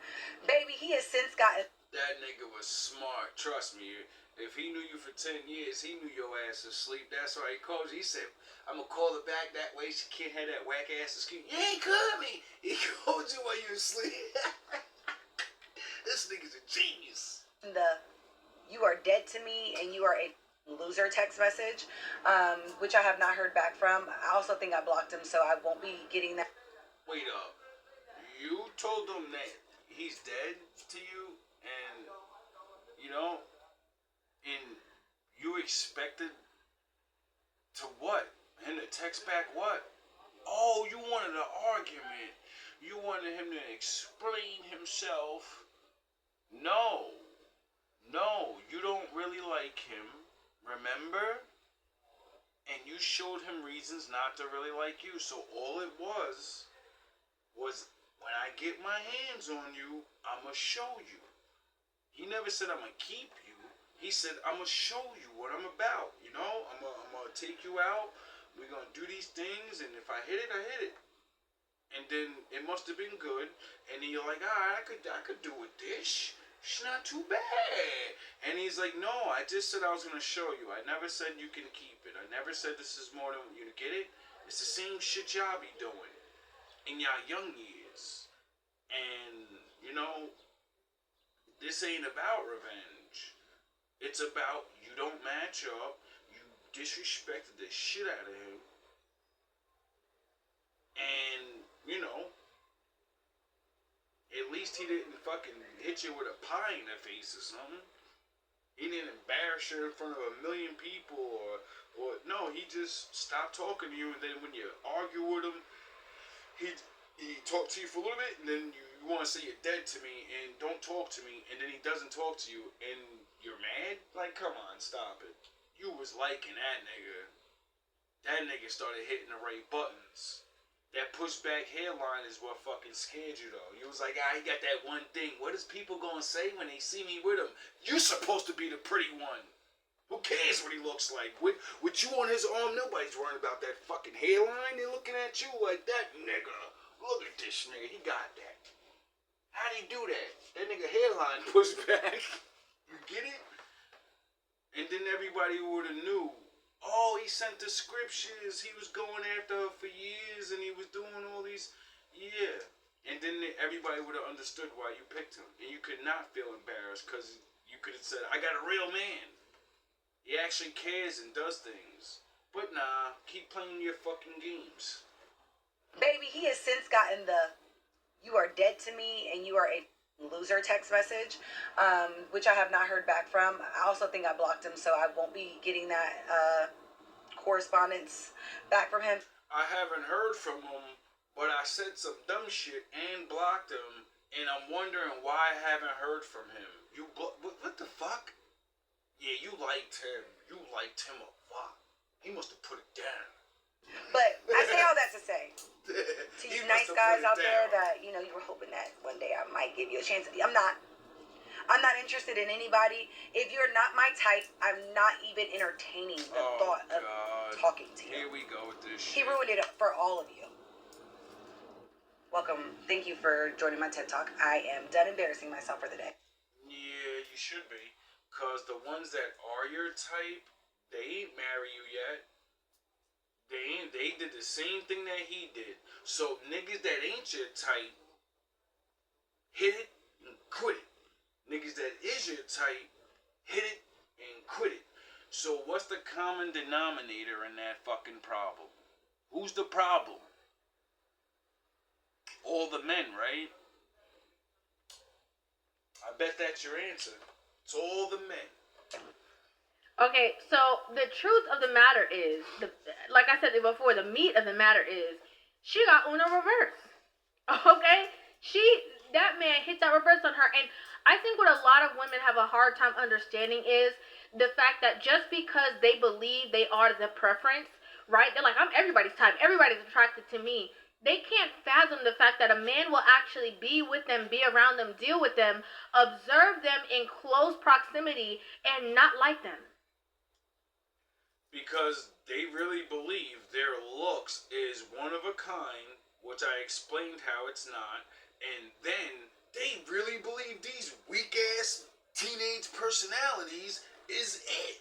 Baby, he has since gotten... That nigga was smart. Trust me. If he knew you for 10 years, he knew your ass asleep. That's why he called you. He said, I'm going to call her back that way. She can't have that whack ass excuse. You ain't calling me. He called you while you were asleep. This nigga's a genius. You are dead to me and you are a loser text message, which I have not heard back from. I also think I blocked him, so I won't be getting that. Wait up. You told him that he's dead to you, and, you know, and you expected to what? Him to text back what? Oh, you wanted an argument. You wanted him to explain himself. No. No, you don't really like him. Remember? And you showed him reasons not to really like you. So all it was when I get my hands on you, I'ma show you. He never said I'ma keep you. He said I'ma show you what I'm about. You know, I'ma take you out. We're gonna do these things, and if I hit it, I hit it. And then it must have been good. And then you're like, I could do with this. She's not too bad. And he's like, no, I just said I was gonna show you. I never said you can keep it. I never said this is more than you get it. It's the same shit y'all be doing in y'all young years. And you know, this ain't about revenge. It's about you don't match up. You disrespected the shit out of him. And, you know, at least he didn't fucking hit you with a pie in the face or something. He didn't embarrass you in front of a million people or no, he just stopped talking to you, and then when you argue with him, he talked to you for a little bit, and then you want to say you're dead to me and don't talk to me, and then he doesn't talk to you, and you're mad? Like, come on, stop it. You was liking that nigga. That nigga started hitting the right buttons. That pushback hairline is what fucking scared you, though. You was like, he got that one thing. What is people gonna say when they see me with him? You supposed to be the pretty one. Who cares what he looks like? With you on his arm, nobody's worrying about that fucking hairline. They're looking at you like, that nigga. Look at this nigga. He got that. How'd he do that? That nigga hairline pushed back. You get it? And then everybody would have knew. Oh, he sent the scriptures. He was going after her for years, and he was doing all these. Yeah. And then everybody would have understood why you picked him. And you could not feel embarrassed, because you could have said, I got a real man. He actually cares and does things. But nah, keep playing your fucking games. Baby, he has since gotten the "you are dead to me" and "you are a loser" text message, which I have not heard back from. I also think I blocked him, so I won't be getting that correspondence back from him. I haven't heard from him, but I said some dumb shit and blocked him, and I'm wondering why I haven't heard from him. What the fuck? Yeah, you liked him. You liked him a lot. He must have put it down. But I say all that to say, to you nice guys out there that, you know, you were hoping that one day I might give you a chance. I'm not interested in anybody. If you're not my type, I'm not even entertaining the thought of talking to you. Here we go with this shit. He ruined it for all of you. Welcome. Thank you for joining my TED Talk. I am done embarrassing myself for the day. Yeah, you should be. Because the ones that are your type, they ain't marry you yet. They did the same thing that he did. So niggas that ain't your type, hit it and quit it. Niggas that is your type, hit it and quit it. So what's the common denominator in that fucking problem? Who's the problem? All the men, right? I bet that's your answer. It's all the men. Okay, so the truth of the matter is, like I said before, the meat of the matter is, she got Uno reverse. Okay? That man hit that reverse on her. And I think what a lot of women have a hard time understanding is the fact that just because they believe they are the preference, right? They're like, I'm everybody's type. Everybody's attracted to me. They can't fathom the fact that a man will actually be with them, be around them, deal with them, observe them in close proximity, and not like them. Because they really believe their looks is one of a kind, which I explained how it's not, and then they really believe these weak-ass teenage personalities is it.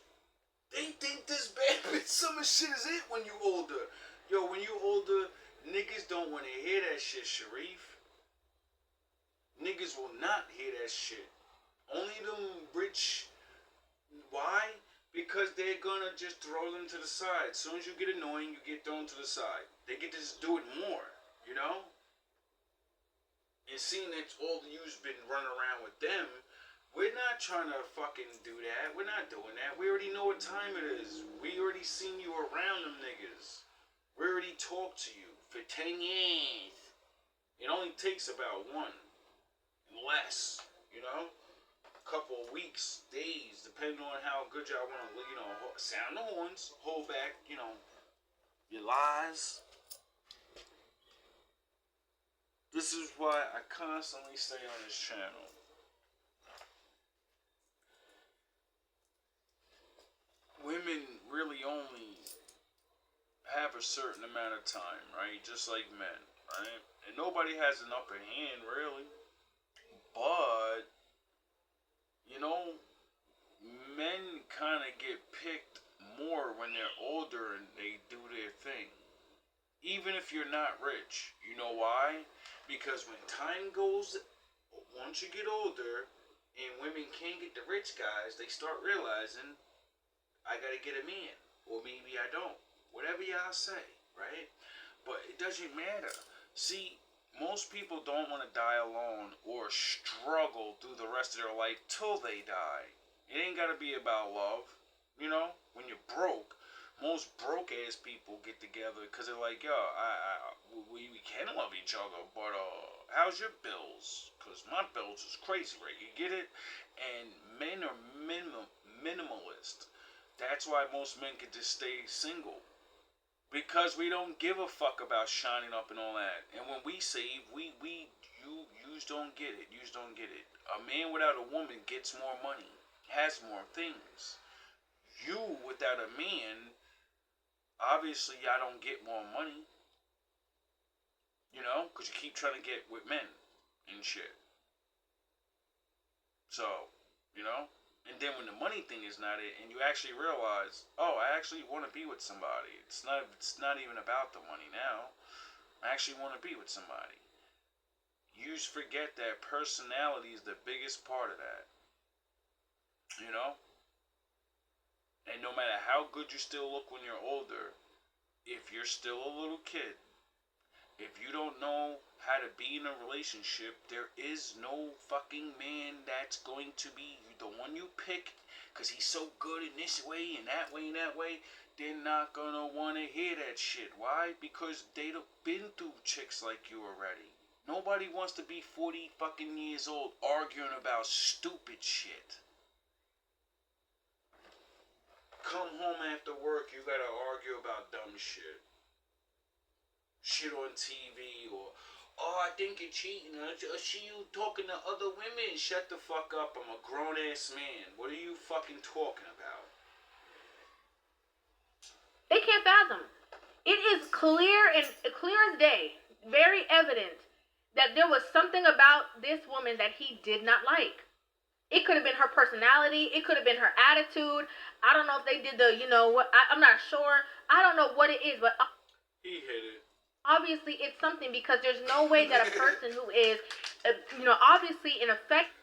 They think this bad bitch summer shit is it when you older. Yo, when you older, niggas don't want to hear that shit, Sharif. Niggas will not hear that shit. Only them rich. Why? Because they're gonna just throw them to the side. As soon as you get annoying, you get thrown to the side. They get to just do it more, you know? And seeing that all of you's been running around with them, we're not trying to fucking do that. We're not doing that. We already know what time it is. We already seen you around them niggas. We already talked to you. for 10 years. It only takes about one, less, you know? A couple of weeks, days, depending on how good y'all want to, sound the horns, hold back, your lies. This is why I constantly say on this channel, women really only have a certain amount of time, right? Just like men, right? And nobody has an upper hand, really. But, men kind of get picked more when they're older and they do their thing. Even if you're not rich. You know why? Because when time goes, once you get older, and women can't get the rich guys, they start realizing, I gotta get a man. Or maybe I don't. Whatever y'all say, right? But it doesn't matter. See, most people don't want to die alone or struggle through the rest of their life till they die. It ain't gotta be about love. When you're broke, most broke ass people get together because they're like, yo, we can love each other, but how's your bills? Because my bills is crazy, right? You get it? And men are minimalist. That's why most men can just stay single. Because we don't give a fuck about shining up and all that. And when we save, you don't get it. You don't get it. A man without a woman gets more money, has more things. You without a man, obviously y'all don't get more money. Because you keep trying to get with men and shit. So, and then when the money thing is not it, and you actually realize, oh, I actually want to be with somebody. It's not even about the money now. I actually want to be with somebody. You just forget that personality is the biggest part of that. And no matter how good you still look when you're older, if you're still a little kid, if you don't know how to be in a relationship, there is no fucking man that's going to be the one you pick because he's so good in this way and that way and that way. They're not gonna want to hear that shit. Why? Because they've been through chicks like you already. Nobody wants to be 40 fucking years old arguing about stupid shit. Come home after work, you gotta argue about dumb shit. Shit on TV or, oh, I think you're cheating. I see you talking to other women. Shut the fuck up. I'm a grown-ass man. What are you fucking talking about? They can't fathom. It is clear as day, very evident, that there was something about this woman that he did not like. It could have been her personality. It could have been her attitude. I don't know if they did I'm not sure. I don't know what it is, but he hit it. Obviously, it's something because there's no way that a person who is, obviously in effect.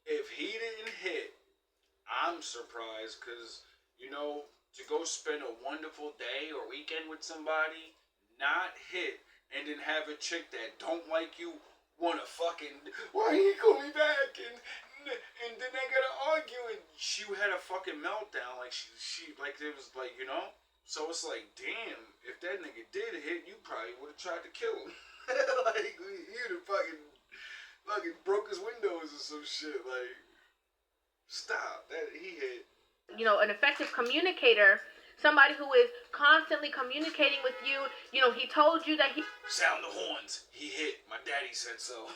If he didn't hit, I'm surprised because, to go spend a wonderful day or weekend with somebody, not hit, and then have a chick that don't like you, want to fucking, why he call me back? And then they gotta argue, and she had a fucking meltdown, like she like it was like, So it's like, damn, if that nigga did hit, you probably would have tried to kill him. Like, you'd have fucking broke his windows or some shit. Like, stop. That he hit. An effective communicator, somebody who is constantly communicating with you. He told you that he... Sound the horns. He hit. My daddy said so.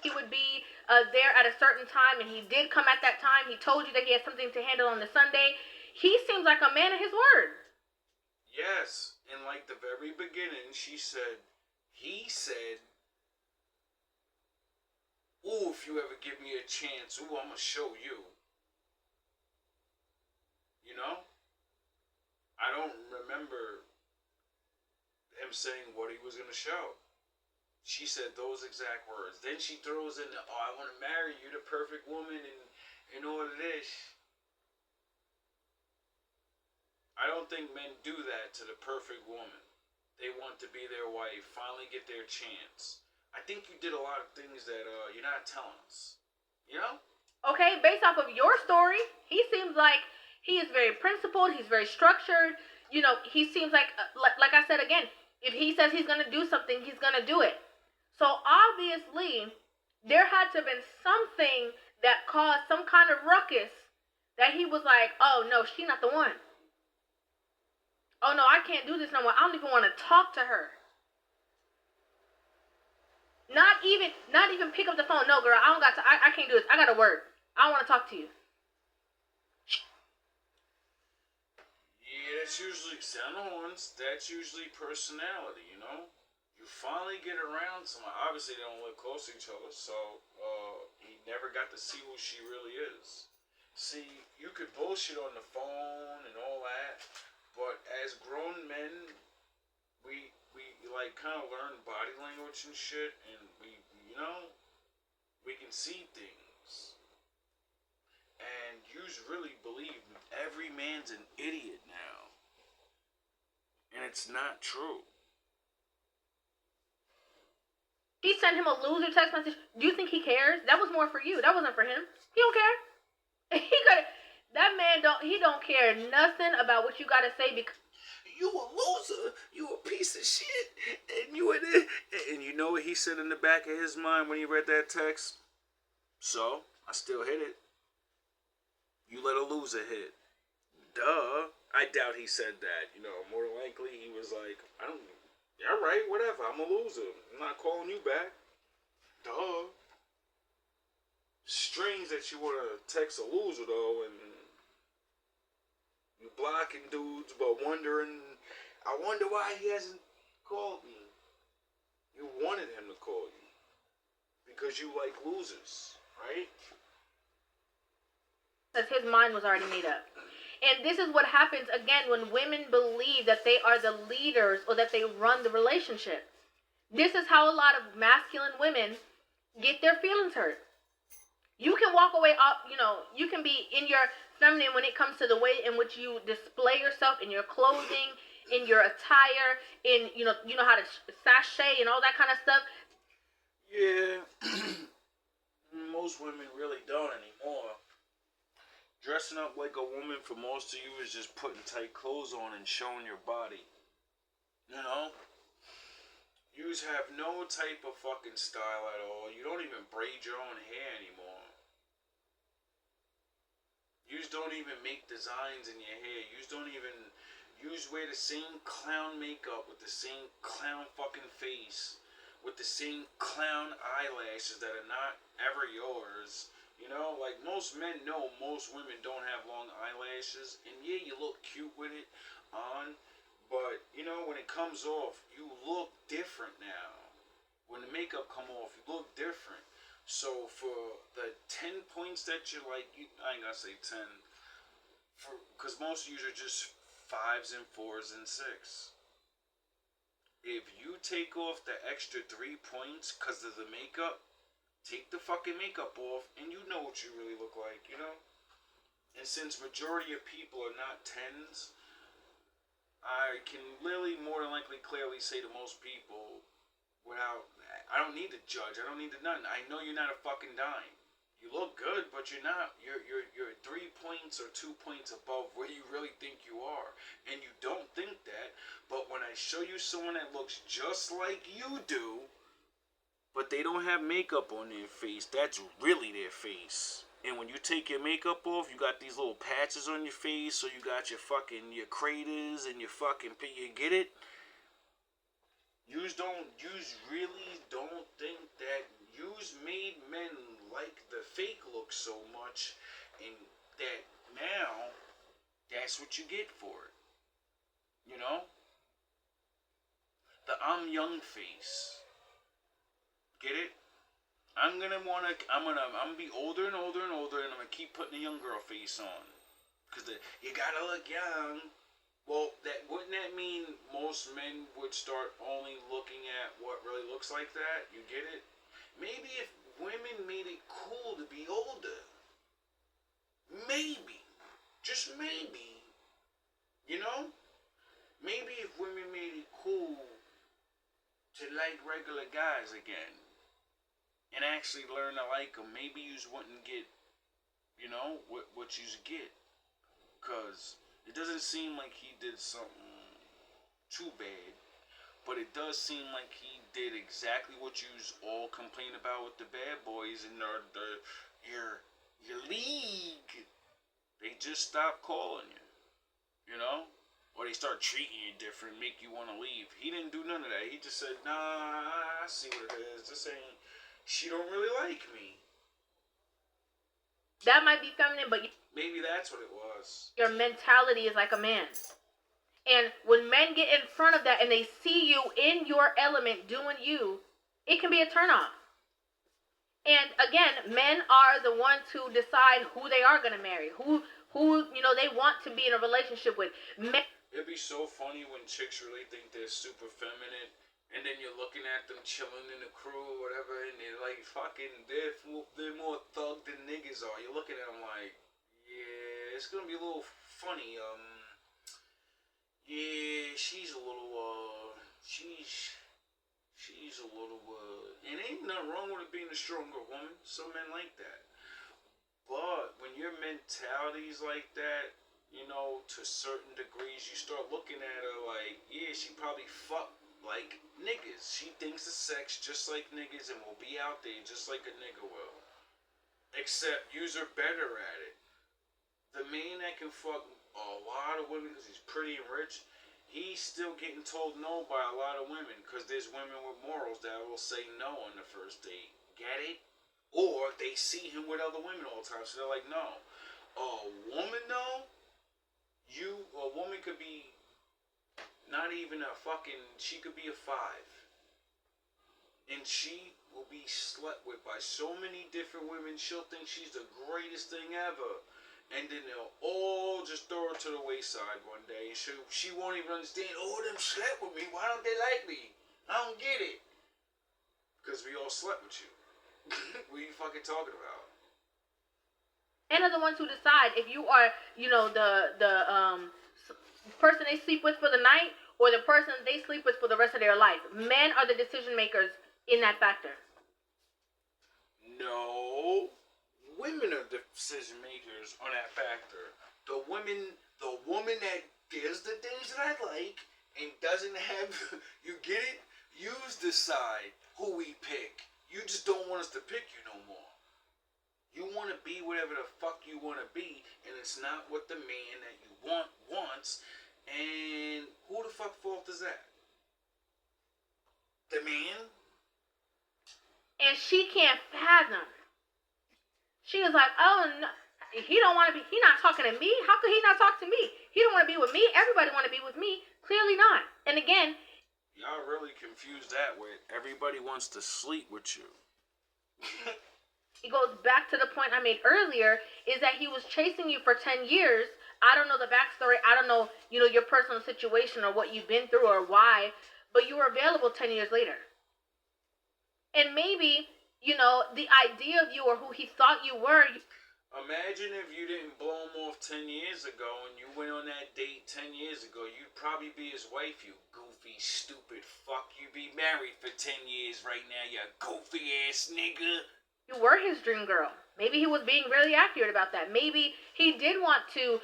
He would be there at a certain time, and he did come at that time. He told you that he had something to handle on the Sunday. He seems like a man of his word. Yes, in like the very beginning, he said, ooh, if you ever give me a chance, ooh, I'm gonna show you. I don't remember him saying what he was gonna show. She said those exact words. Then she throws in the, oh, I want to marry you, the perfect woman, and all of this. I don't think men do that to the perfect woman. They want to be their wife, finally get their chance. I think you did a lot of things that you're not telling us. Okay, based off of your story, he seems like he is very principled. He's very structured. He seems like I said again, If he says he's gonna do something, he's gonna do it. So obviously, there had to have been something that caused some kind of ruckus that he was like, oh no, she not the one. Oh no, I can't do this no more. I don't even want to talk to her. Not even pick up the phone. No, girl, I can't do this. I gotta work. I don't want to talk to you. Yeah, that's usually sound horns. That's usually personality, you know? You finally get around someone. Obviously, they don't live close to each other, so he never got to see who she really is. See, you could bullshit on the phone and all that, but as grown men, we like kind of learn body language and shit, and we can see things. And you really believe every man's an idiot now, and it's not true. She sent him a loser text message. Do you think he cares? That was more for you. That wasn't for him. He don't care. That man don't care nothing about what you gotta say because You a loser. You a piece of shit. And you know what he said in the back of his mind when he read that text? So, I still hit it. You let a loser hit. Duh. I doubt he said that. More than likely he was like, alright, whatever. I'm a loser. I'm not calling you back. Duh. Strange that you want to text a loser, though, and you blocking dudes, but I wonder why he hasn't called me. You wanted him to call you. Because you like losers, right? because his mind was already made up. And this is what happens again when women believe that they are the leaders or that they run the relationship. This is how a lot of masculine women get their feelings hurt. You can walk away, you can be in your feminine when it comes to the way in which you display yourself, in your clothing, in your attire, in, you know how to sashay and all that kind of stuff. Yeah. Most women really don't anymore. Dressing up like a woman for most of you is just putting tight clothes on and showing your body. You have no type of fucking style at all. You don't even braid your own hair anymore. You don't even make designs in your hair. You don't even wear the same clown makeup with the same clown fucking face, with the same clown eyelashes that are not ever yours. Like most men know most women don't have long eyelashes, and yeah, you look cute with it on, but when it comes off, you look different now. When the makeup come off, you look different. So for the 10 points that you like, I ain't gonna say 10, because most of you are just 5s and 4s and 6. If you take off the extra 3 points because of the makeup, take the fucking makeup off and you know what you really look like, And since majority of people are not 10s, I can literally more than likely clearly say to most people, I don't need to judge, I don't need to nothing. I know you're not a fucking dime. You look good, but you're not. You're 3 points or 2 points above where you really think you are. And you don't think that, but when I show you someone that looks just like you do, but they don't have makeup on their face, that's really their face. And when you take your makeup off, you got these little patches on your face, so you got your craters and you get it? You really don't think that yous made men like the fake look so much, and that now that's what you get for it. The I'm young face. Get it? I'm gonna be older and older and older, and I'm gonna keep putting the young girl face on. Cause you gotta look young. Well, wouldn't that mean most men would start only looking at what really looks like that? You get it? Maybe if women made it cool to be older. Maybe. Just maybe. Maybe if women made it cool to like regular guys again. And actually learn to like them. Maybe you wouldn't get, what you get. Because it doesn't seem like he did something too bad. but it does seem like he did exactly what you all complain about with the bad boys and your league. They just stop calling you, you know? Or they start treating you different, make you want to leave. He didn't do none of that. He just said, nah, I see what it is. This ain't, she don't really like me. That might be feminine, but maybe that's what it was. Your mentality is like a man. And when men get in front of that and they see you in your element doing you, it can be a turnoff. And again, men are the ones who decide who they are going to marry, who they want to be in a relationship with. It'd be so funny when chicks really think they're super feminine, and then you're looking at them chilling in the crew or whatever, and they're like fucking, they're more thug than niggas are. You're looking at them like, yeah, it's gonna be a little funny. Yeah, she's a little, she's a little, and ain't nothing wrong with it being a stronger woman. Some men like that. But when your mentality's like that, to certain degrees, you start looking at her like, yeah, she probably fuck like niggas. She thinks of sex just like niggas and will be out there just like a nigga will. Except use her better at it. The man that can fuck a lot of women because he's pretty and rich, he's still getting told no by a lot of women because there's women with morals that will say no on the first date. Get it? Or they see him with other women all the time, so they're like, no. A woman, though, a woman could be not even a fucking, she could be a 5. And she will be slept with by so many different women, she'll think she's the greatest thing ever. And then they'll all just throw her to the wayside one day. She won't even understand, oh, them slept with me, why don't they like me? I don't get it. Because we all slept with you. What are you fucking talking about? And are the ones who decide if you are, the person they sleep with for the night or the person they sleep with for the rest of their life. Men are the decision makers in that factor. No, women are the decision makers on that factor. The woman that does the things that I like and doesn't have, you get it? You decide who we pick. You just don't want us to pick you no more. You want to be whatever the fuck you want to be, and it's not what the man that you wants. And who the fuck fault is that? The man? And she can't fathom. She was like, oh, no, he don't want to be, he not talking to me. How could he not talk to me? He don't want to be with me. Everybody want to be with me. Clearly not. And again, y'all really confused that with everybody wants to sleep with you. It goes back to the point I made earlier, is that he was chasing you for 10 years. I don't know the backstory. I don't know, your personal situation or what you've been through or why, but you were available 10 years later. And maybe, the idea of you or who he thought you were. Imagine if you didn't blow him off 10 years ago and you went on that date 10 years ago. You'd probably be his wife, you goofy, stupid fuck. You'd be married for 10 years right now, you goofy ass nigga. You were his dream girl. Maybe he was being really accurate about that. Maybe he did want to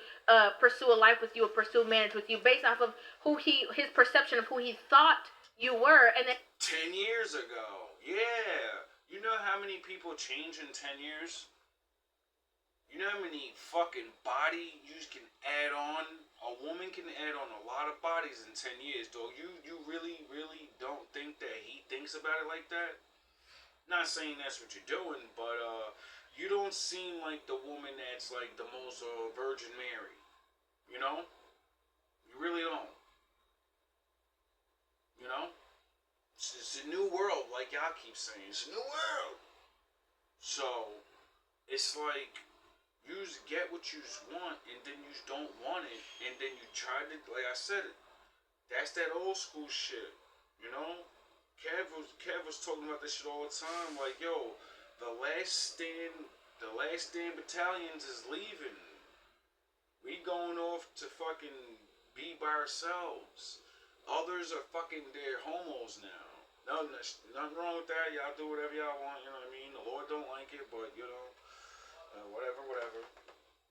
pursue a life with you or pursue marriage with you based off of his perception of who he thought you were. And then 10 years ago, yeah. You know how many people change in 10 years? You know how many fucking body you can add on? A woman can add on a lot of bodies in 10 years, though. You really, really don't think that he thinks about it like that? Not saying that's what you're doing, but you don't seem like the woman that's like the most Virgin Mary. You know? You really don't. It's a new world, like y'all keep saying. It's a new world. So, it's like, you just get what you just want, and then you just don't want it, and then you try to, like I said, that's that old school shit, Kev was talking about this shit all the time, like, yo, the last stand battalions is leaving. We going off to fucking be by ourselves. Others are fucking, they're homos now. Nothing wrong with that, y'all do whatever y'all want, you know what I mean? The Lord don't like it, but, whatever,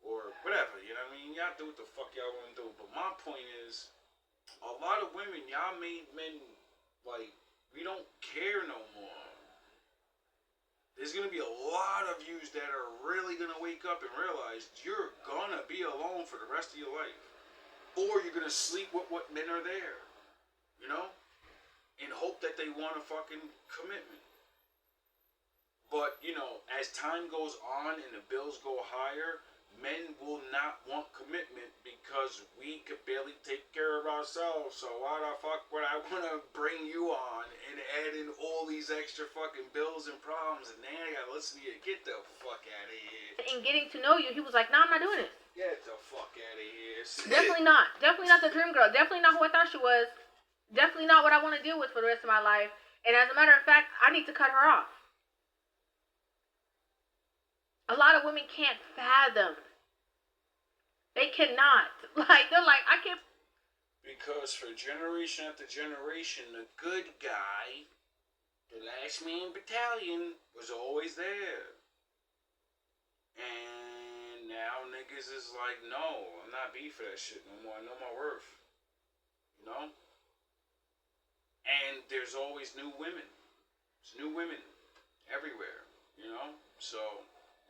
or whatever, you know what I mean? Y'all do what the fuck y'all want to do. But my point is, a lot of women, y'all made men Like, we don't care no more. There's gonna be a lot of yous that are really gonna wake up and realize you're gonna be alone for the rest of your life. Or you're gonna sleep with what men are there. You know? And hope that they want a fucking commitment. But, you know, as time goes on and the bills go higher, men will not want commitment because we could barely take care of ourselves. So why the fuck would I want to bring you on and add in all these extra fucking bills and problems? And now I gotta listen to you. Get the fuck out of here. In getting to know you, he was like, nah, I'm not doing this. Get the fuck out of here. Definitely not. Definitely not the dream girl. Definitely not who I thought she was. Definitely not what I want to deal with for the rest of my life. And as a matter of fact, I need to cut her off. A lot of women can't fathom. They cannot. Like, they're like, I can't. Because for generation after generation, the good guy, the last man battalion, was always there. And now niggas is like, no, I'm not beef for that shit no more. I know my worth. You know? And there's always new women. There's new women everywhere. You know? So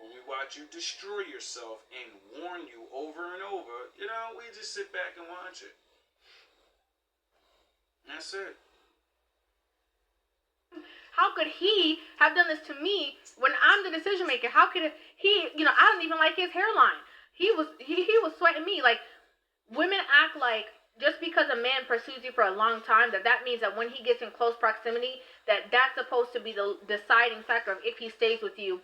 when we watch you destroy yourself and warn you over and over, you know, we just sit back and watch it. That's it. How could he have done this to me when I'm the decision maker? How could he, you know, I don't even like his hairline. He was sweating me. Like, women act like just because a man pursues you for a long time, that means that when he gets in close proximity, that's supposed to be the deciding factor of if he stays with you.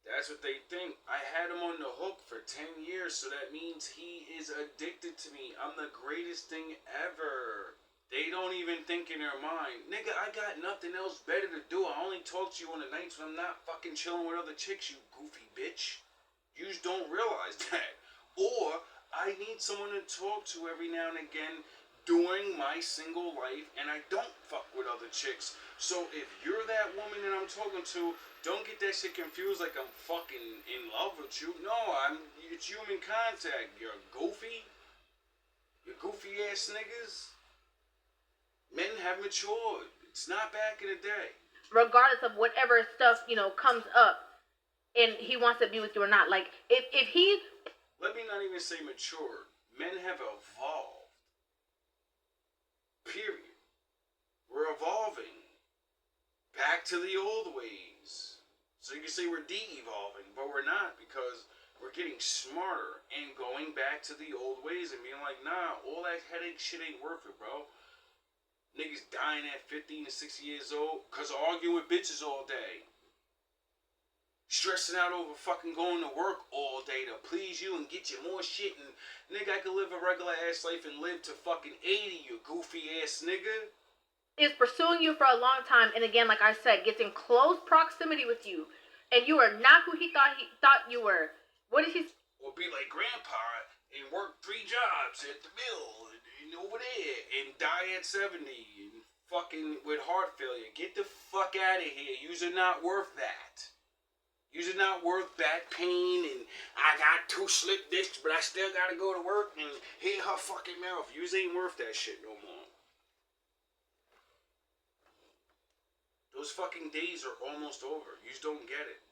That's what they think. I had him on the hook for 10 years, so that means he is addicted to me. I'm the greatest thing ever. They don't even think in their mind, nigga, I got nothing else better to do. I only talk to you on the nights when I'm not fucking chilling with other chicks, you goofy bitch. You just don't realize that. Or I need someone to talk to every now and again during my single life, and I don't fuck with other chicks. So if you're that woman that I'm talking to, don't get that shit confused like I'm fucking in love with you. No, it's human contact. You're goofy. You goofy ass niggas. Men have matured. It's not back in the day. Regardless of whatever stuff, you know, comes up and he wants to be with you or not. Like, if he... Let me not even say matured. Men have evolved. Period. We're evolving. Back to the old ways. So you can say we're de-evolving, but we're not, because we're getting smarter and going back to the old ways and being like, nah, all that headache shit ain't worth it, bro. Niggas dying at 15 and 60 years old because of arguing with bitches all day. Stressing out over fucking going to work all day to please you and get you more shit. And nigga, I could live a regular ass life and live to fucking 80, you goofy ass nigga. Is pursuing you for a long time, and again, like I said, gets in close proximity with you, and you are not who he thought you were. What is he? Or be like grandpa and work 3 jobs at the mill and over there and die at 70 and fucking with heart failure. Get the fuck out of here. You're not worth that. You're not worth back pain and I got 2 slip discs but I still gotta go to work and hit her fucking mouth. You ain't worth that shit no more. Those fucking days are almost over. You just don't get it.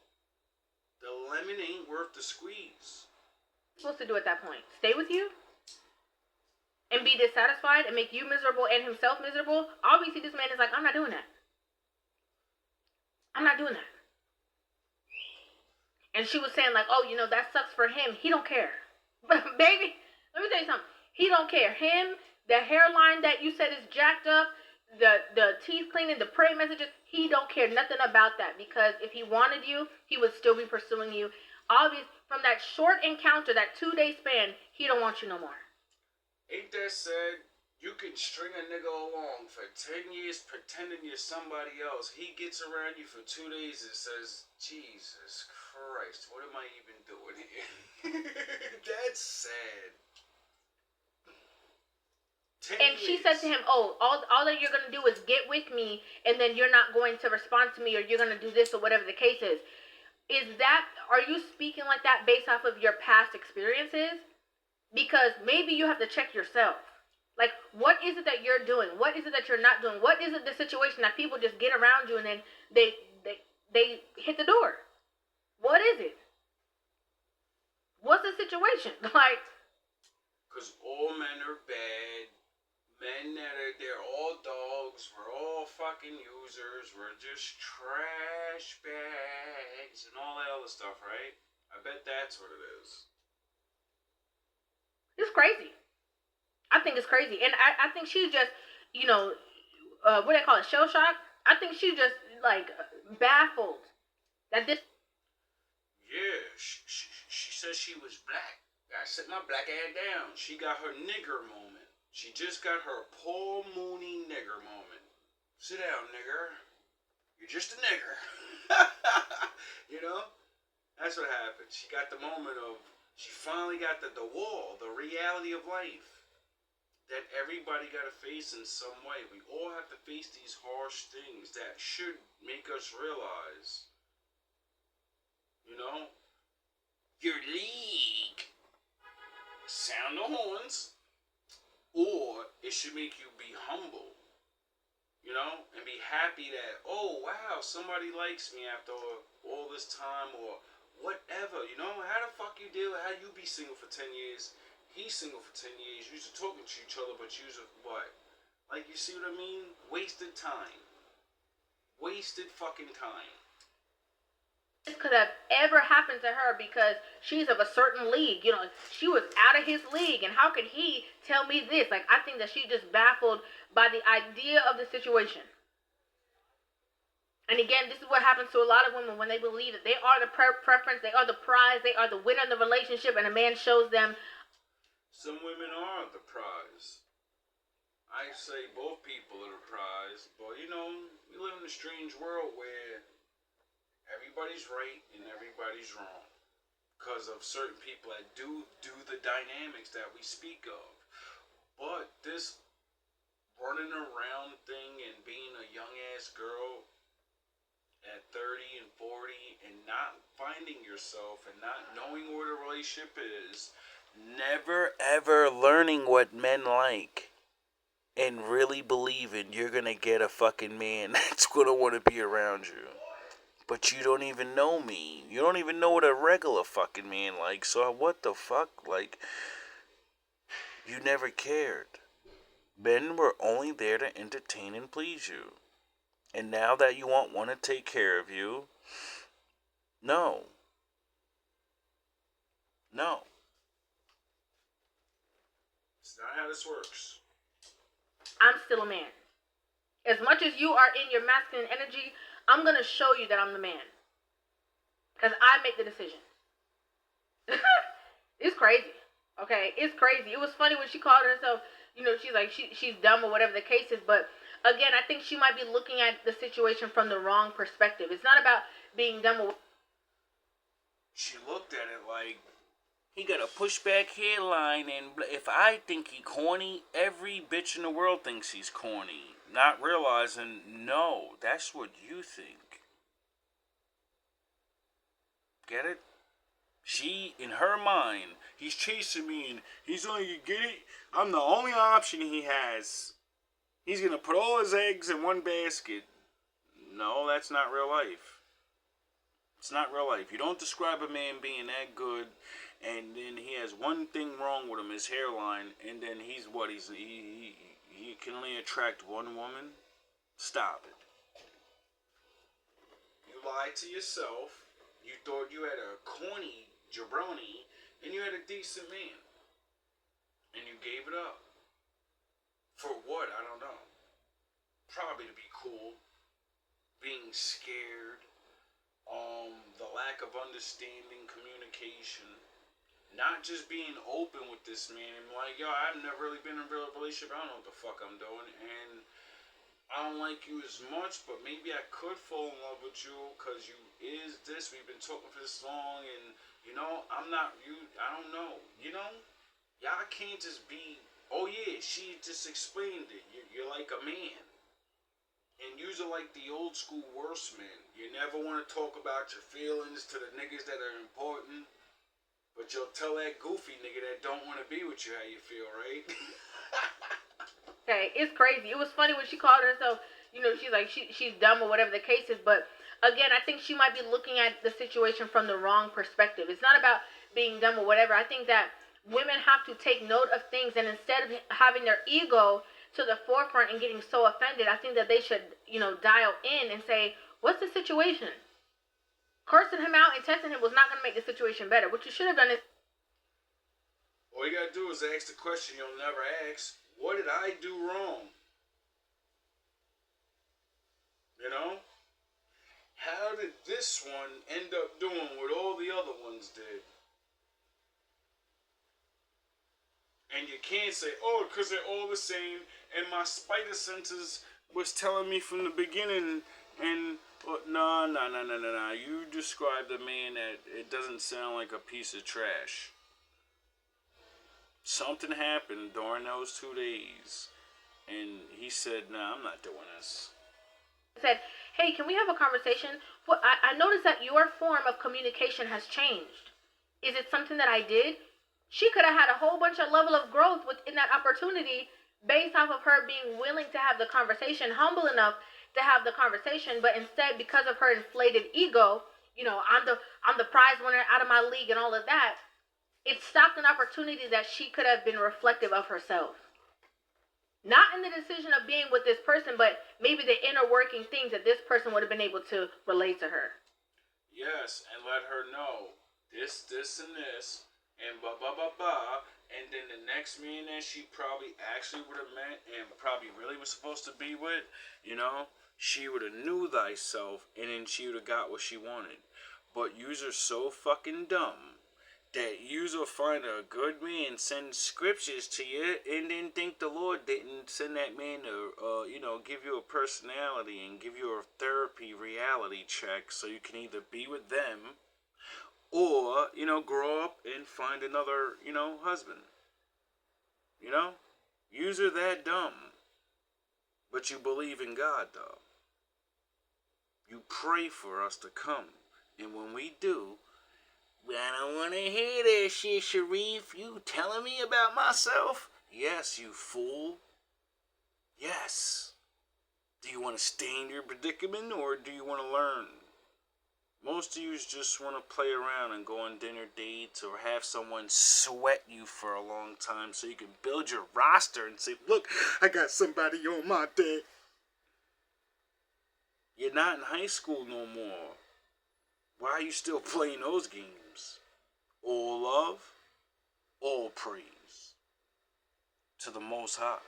The lemon ain't worth the squeeze. Supposed to do at that point? Stay with you? And be dissatisfied and make you miserable and himself miserable? Obviously this man is like, I'm not doing that. I'm not doing that. And she was saying like, oh, you know, that sucks for him. He don't care. But baby, let me tell you something. He don't care. Him, the hairline that you said is jacked up, the teeth cleaning, the prayer messages, he don't care nothing about that. Because if he wanted you, he would still be pursuing you. Obviously, from that short encounter, that 2-day span, he don't want you no more. Ain't that sad? You can string a nigga along for 10 years pretending you're somebody else. He gets around you for 2 days and says, Jesus Christ, what am I even doing here? That's sad. And she said to him, oh, all that you're going to do is get with me, and then you're not going to respond to me, or you're going to do this, or whatever the case is. Are you speaking like that based off of your past experiences? Because maybe you have to check yourself. Like, what is it that you're doing? What is it that you're not doing? What is it the situation that people just get around you and then they hit the door? What is it? What's the situation? Like, because all men are bad. Men they're all dogs. We're all fucking users. We're just trash bags and all that other stuff, right? I bet that's what it is. it's crazy. I think it's crazy, and I think she's just, what do they call it, shell shock. I think she's just like baffled that this. Yeah, she says she was black. I sit my black ass down. She got her nigger moment. She just got her Paul Mooney nigger moment. Sit down, nigger. You're just a nigger. You know? That's what happened. She got the moment of, she finally got the wall, the reality of life. That everybody got to face in some way. We all have to face these harsh things that should make us realize, you know, your league, sound the horns, or it should make you be humble, you know, and be happy that, oh, wow, somebody likes me after all this time, or whatever, you know, how the fuck you deal with how you be single for 10 years, he's single for 10 years, you used to talking to each other, but you used to, what? Like, you see what I mean? Wasted time. Wasted fucking time. This could have ever happened to her because she's of a certain league. She was out of his league, and how could he tell me this? Like, I think that she's just baffled by the idea of the situation. And again, this is what happens to a lot of women when they believe that they are the preference, they are the prize, they are the winner of the relationship, and a man shows them. Some women are the prize. I say both people are the prize, but we live in a strange world where everybody's right and everybody's wrong because of certain people that do the dynamics that we speak of. But this running around thing and being a young ass girl at 30 and 40 and not finding yourself and not knowing what a relationship is, never ever learning what men like, and really believing you're gonna get a fucking man that's gonna want to be around you. But you don't even know me. You don't even know what a regular fucking man likes. So what the fuck? Like, you never cared. Men were only there to entertain and please you. And now that you want one to take care of you, no. No. It's not how this works. I'm still a man. As much as you are in your masculine energy, I'm going to show you that I'm the man. Because I make the decision. It's crazy. Okay? It's crazy. It was funny when she called herself, she's like, she's dumb or whatever the case is. But again, I think she might be looking at the situation from the wrong perspective. It's not about being dumb or... She looked at it like, he got a pushback hairline, and if I think he corny, every bitch in the world thinks he's corny. Not realizing, no, that's what you think. Get it? She, in her mind, he's chasing me and he's only gonna get it. I'm the only option he has. He's gonna put all his eggs in one basket. No, that's not real life. It's not real life. You don't describe a man being that good and then he has one thing wrong with him, his hairline, and then he can only attract one woman. Stop it. You lied to yourself. You thought you had a corny jabroni, and you had a decent man, and you gave it up. For what? I don't know. Probably to be cool. Being scared. The lack of understanding, communication. Not just being open with this man and like, yo, I've never really been in a real relationship. I don't know what the fuck I'm doing, and I don't like you as much, but maybe I could fall in love with you because you is this. We've been talking for this long, and I'm not you. I don't know. Y'all can't just be. Oh yeah, she just explained it. You're like a man, and you're like the old school worst men. You never want to talk about your feelings to the niggas that are important. But you'll tell that goofy nigga that don't want to be with you how you feel, right? Okay, it's crazy. It was funny when she called herself, she's like she's dumb or whatever the case is. But again, I think she might be looking at the situation from the wrong perspective. It's not about being dumb or whatever. I think that women have to take note of things, and instead of having their ego to the forefront and getting so offended, I think that they should, dial in and say, what's the situation? Cursing him out and testing him was not going to make the situation better. What you should have done is... All you gotta do is ask the question you'll never ask. What did I do wrong? You know? How did this one end up doing what all the other ones did? And you can't say, oh, because they're all the same, and my spider senses was telling me from the beginning, and no. You described a man that it doesn't sound like a piece of trash. Something happened during those 2 days, and he said, nah, I'm not doing this. Said, hey, can we have a conversation? Well, I noticed that your form of communication has changed. Is it something that I did? She could have had a whole bunch of level of growth within that opportunity based off of her being willing to have the conversation, humble enough to have the conversation, but instead, because of her inflated ego, I'm the prize winner out of my league and all of that, it stopped an opportunity that she could have been reflective of herself. Not in the decision of being with this person, but maybe the inner working things that this person would have been able to relate to her. Yes, and let her know this, and this, and blah, blah, blah, blah. And then the next man that she probably actually would have met and probably really was supposed to be with, she would have knew thyself, and then she would have got what she wanted. But yous are so fucking dumb that yous will find a good man, send scriptures to you, and then think the Lord didn't send that man to, give you a personality and give you a therapy reality check so you can either be with them or, grow up and find another, husband. Yous are that dumb. But you believe in God, though. You pray for us to come. And when we do, I don't want to hear that shit, Sharif. You telling me about myself? Yes, you fool. Yes. Do you want to stay in your predicament, or do you want to learn? Most of you just want to play around and go on dinner dates or have someone sweat you for a long time so you can build your roster and say, look, I got somebody on my day. You're not in high school no more. Why are you still playing those games? All love, all praise to the Most High.